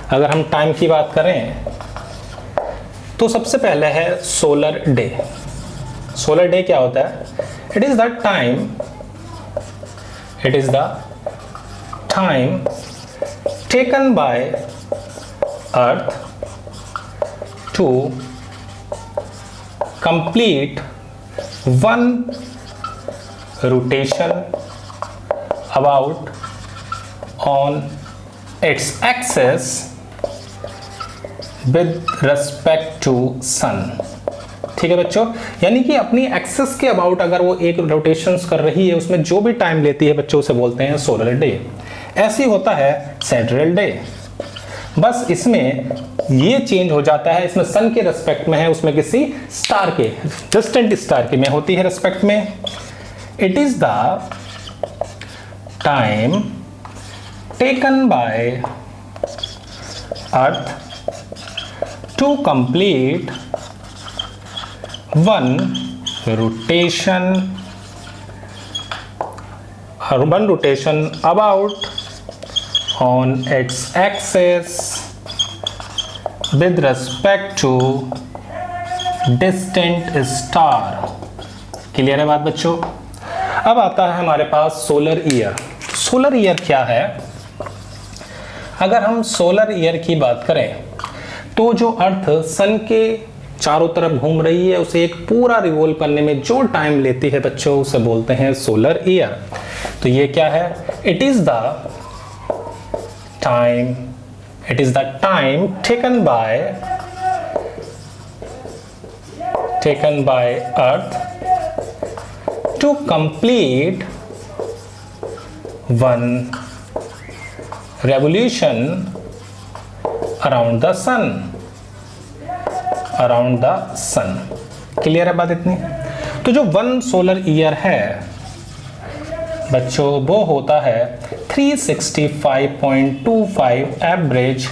अगर हम टाइम की बात करें तो सबसे पहले है सोलर डे। सोलर डे क्या होता है? It is the time taken by earth to complete 1 rotation about on its axis with respect to sun. ठीक है बच्चों। यानी कि अपनी एक्सेस के अबाउट अगर वो एक रोटेशंस कर रही है, उसमें जो भी टाइम लेती है बच्चों, उसे बोलते हैं सोलर डे। ऐसे होता है सैटरडे डे। बस इसमें ये चेंज हो जाता है, इसमें सन के रेस्पेक्ट में है, उसमें किसी स्टार के, डिस्टेंट स्टार के में होती है रेस्पेक्ट में। It is the time taken by earth to complete 1 rotation about on its axis with respect to distant star। Clear है बात बच्चों? अब आता है हमारे पास सोलर ईयर। सोलर ईयर क्या है? अगर हम सोलर ईयर की बात करें तो जो अर्थ सन के चारों तरफ घूम रही है, उसे एक पूरा रिवॉल्व करने में जो टाइम लेती है बच्चों, उसे बोलते हैं सोलर ईयर। तो ये क्या है? It is the time taken by earth to complete 1 revolution around the sun. Clear है बात इतनी? तो जो 1 सोलर ईयर है बच्चों, वो होता है 365.25 एवरेज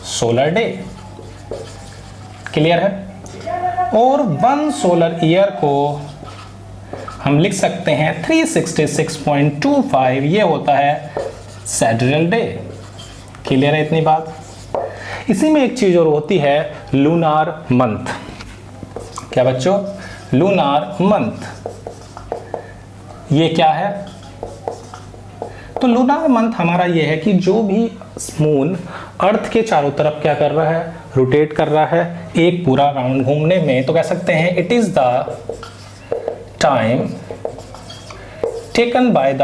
सोलर डे। क्लियर है? और 1 सोलर ईयर को हम लिख सकते हैं 366.25, ये होता है सैटरडे डे। क्लियर है इतनी बात? इसी में एक चीज और होती है, लूनार मंथ। क्या बच्चों? Lunar month. ये क्या है? तो लूनार मंथ हमारा ये है कि जो भी मून अर्थ के चारों तरफ क्या कर रहा है? रोटेट कर रहा है एक पूरा राउंड घूमने में। तो कह सकते हैं it is the time taken by the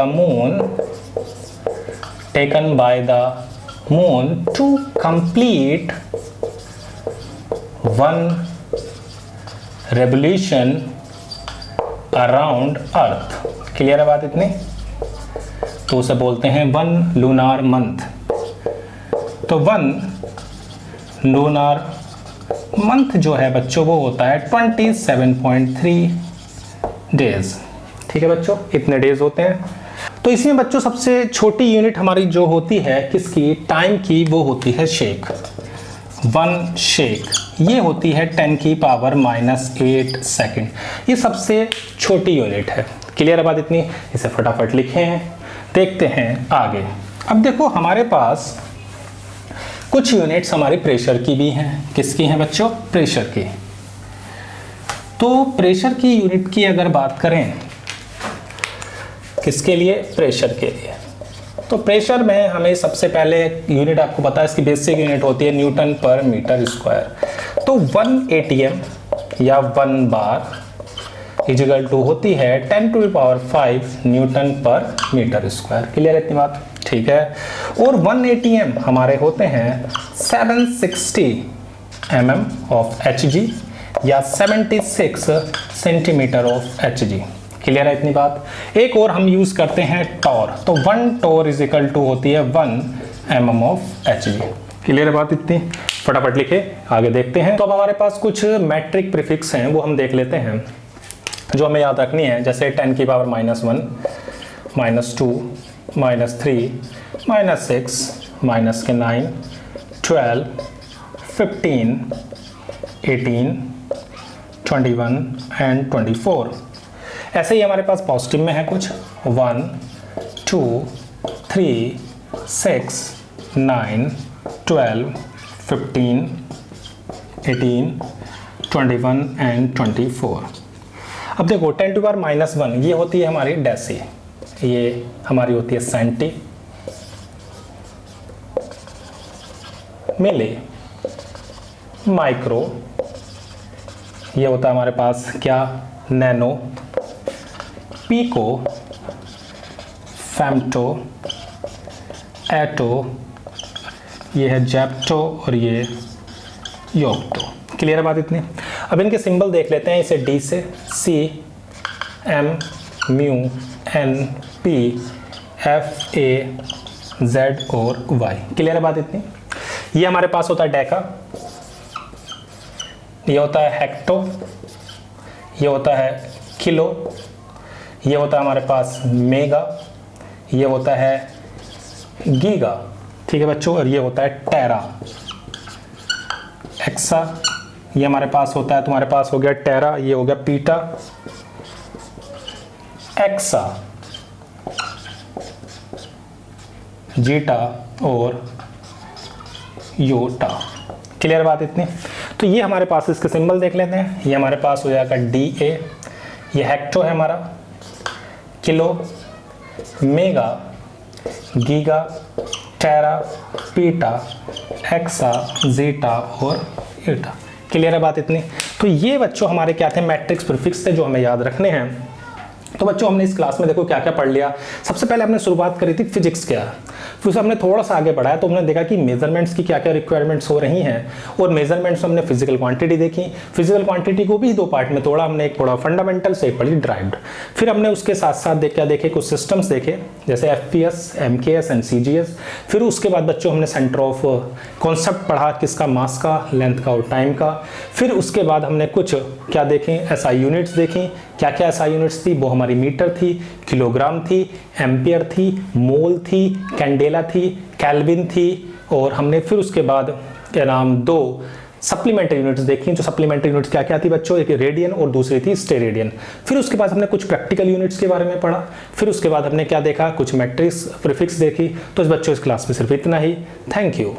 moon to complete 1 revolution around earth. Clear है बात इतनी? तो उसे बोलते हैं 1 लूनार मंथ। तो 1 लूनार मंथ जो है बच्चों, वो होता है 27.3 डेज। ठीक है बच्चों, इतने डेज होते हैं। तो इसमें बच्चों सबसे छोटी यूनिट हमारी जो होती है किसकी? टाइम की, वो होती है शेक। 1 शेक, ये होती है 10 की पावर -8 सेकेंड। ये सबसे छोटी यूनिट है। क्लियर है बात इतनी? इसे फटाफट लिखें, देखते हैं आगे। अब देखो हमारे पास कुछ यूनिट्स हमारी प्रेशर की भी हैं। किसकी हैं बच्चों? प्रेशर की। तो प्रेशर की यूनिट की अगर बात करें, किसके लिए? प्रेशर के लिए। तो प्रेशर में हमें सबसे पहले यूनिट आपको पता है, इसकी बेसिक यूनिट होती है न्यूटन पर मीटर स्क्वायर। तो 1 ATM या 1 बार इजिकल टू होती है 10⁵ न्यूटन पर मीटर स्क्वायर। क्लियर है इतनी बात? ठीक है। और 1 ATM हमारे होते हैं 760 mm ऑफ Hg या 76 सेंटीमीटर ऑफ Hg। क्लियर है इतनी बात? एक और हम यूज करते हैं टॉर। तो 1 टॉर इज इक्वल टू होती है 1 mm ऑफ Hg। क्लियर है बात इतनी? फटाफट लिखे, आगे देखते हैं। तो अब हमारे पास कुछ मैट्रिक प्रीफिक्स हैं, वो हम देख लेते हैं जो हमें याद रखनी है। जैसे 10 की पावर -1, -2, -3, -6, -9, 12, 15, 18, 21 एंड 24। ऐसे ही हमारे पास पॉजिटिव में है कुछ 1, 2, 3, 6, 9, 12, 15, 18, 21 एंड 24। अब देखो 10 टू पावर -1 ये होती है हमारी डेसी, ये हमारी होती है सेंटी, मिली, माइक्रो, ये होता है हमारे पास क्या? नैनो, पिको, फेम्टो, एटो, ये है जेप्टो और ये योक्टो। क्लियर है बात इतनी? अब इनके सिंबल देख लेते हैं। इसे डी से C, M, mu, N, P, F, A, Z और वाई। क्लियर है बात इतनी? ये हमारे पास होता है डेका, ये होता है हेक्टो, ये होता है किलो, ये होता है हमारे पास मेगा, ये होता है गीगा। ठीक है बच्चों? और ये होता है टेरा, एक्सा, ये हमारे पास होता है, तुम्हारे पास हो गया टेरा, ये हो गया पीटा, एक्सा, जीटा और योटा। क्लियर बात इतनी? तो ये हमारे पास इसके सिंबल देख लेते हैं। ये हमारे पास हो जाएगा डी ए, ये हेक्टो है हमारा, किलो, मेगा, गीगा, टेरा, पीटा, एक्सा, जीटा और ईटा। क्लियर है बात इतनी? तो ये बच्चों हमारे क्या थे? मैट्रिक्स प्रीफिक्स थे जो हमें याद रखने हैं। तो बच्चों हमने इस क्लास में देखो क्या क्या पढ़ लिया। सबसे पहले हमने शुरुआत करी थी फिजिक्स क्या, फिर उसे हमने थोड़ा सा आगे बढ़ाया तो हमने देखा कि मेजरमेंट्स की क्या क्या रिक्वायरमेंट्स हो रही हैं, और मेजरमेंट्स में हमने फिजिकल क्वांटिटी देखी। फिजिकल क्वांटिटी को भी 2 पार्ट में तोड़ा हमने, एक पढ़ा फंडामेंटल से एक पढ़ी ड्राइव्ड। फिर हमने उसके साथ साथ क्या देखे? कुछ सिस्टम्स देखे जैसे FPS, MKS एंड CGS। फिर उसके बाद बच्चों हमने सेंटर ऑफ कॉन्सेप्ट पढ़ा, किसका? मास का, लेंथ का और टाइम का। फिर उसके बाद हमने कुछ क्या देखें? SI यूनिट्स देखी। क्या क्या SI यूनिट्स थी? वो हमारी मीटर थी, किलोग्राम थी, एम्पियर थी, मोल थी, कैंडेला थी, केल्विन थी। और हमने फिर उसके बाद क्या नाम 2 सप्लीमेंट्री यूनिट्स देखी। जो सप्लीमेंट्री यूनिट्स क्या क्या थी बच्चों? एक रेडियन और दूसरी थी स्टेरेडियन। फिर उसके बाद हमने कुछ प्रैक्टिकल यूनिट्स के बारे में पढ़ा। फिर उसके बाद हमने क्या देखा? कुछ मैट्रिक्स प्रीफिक्स देखी। तो इस बच्चों इस क्लास में सिर्फ इतना ही। Thank you.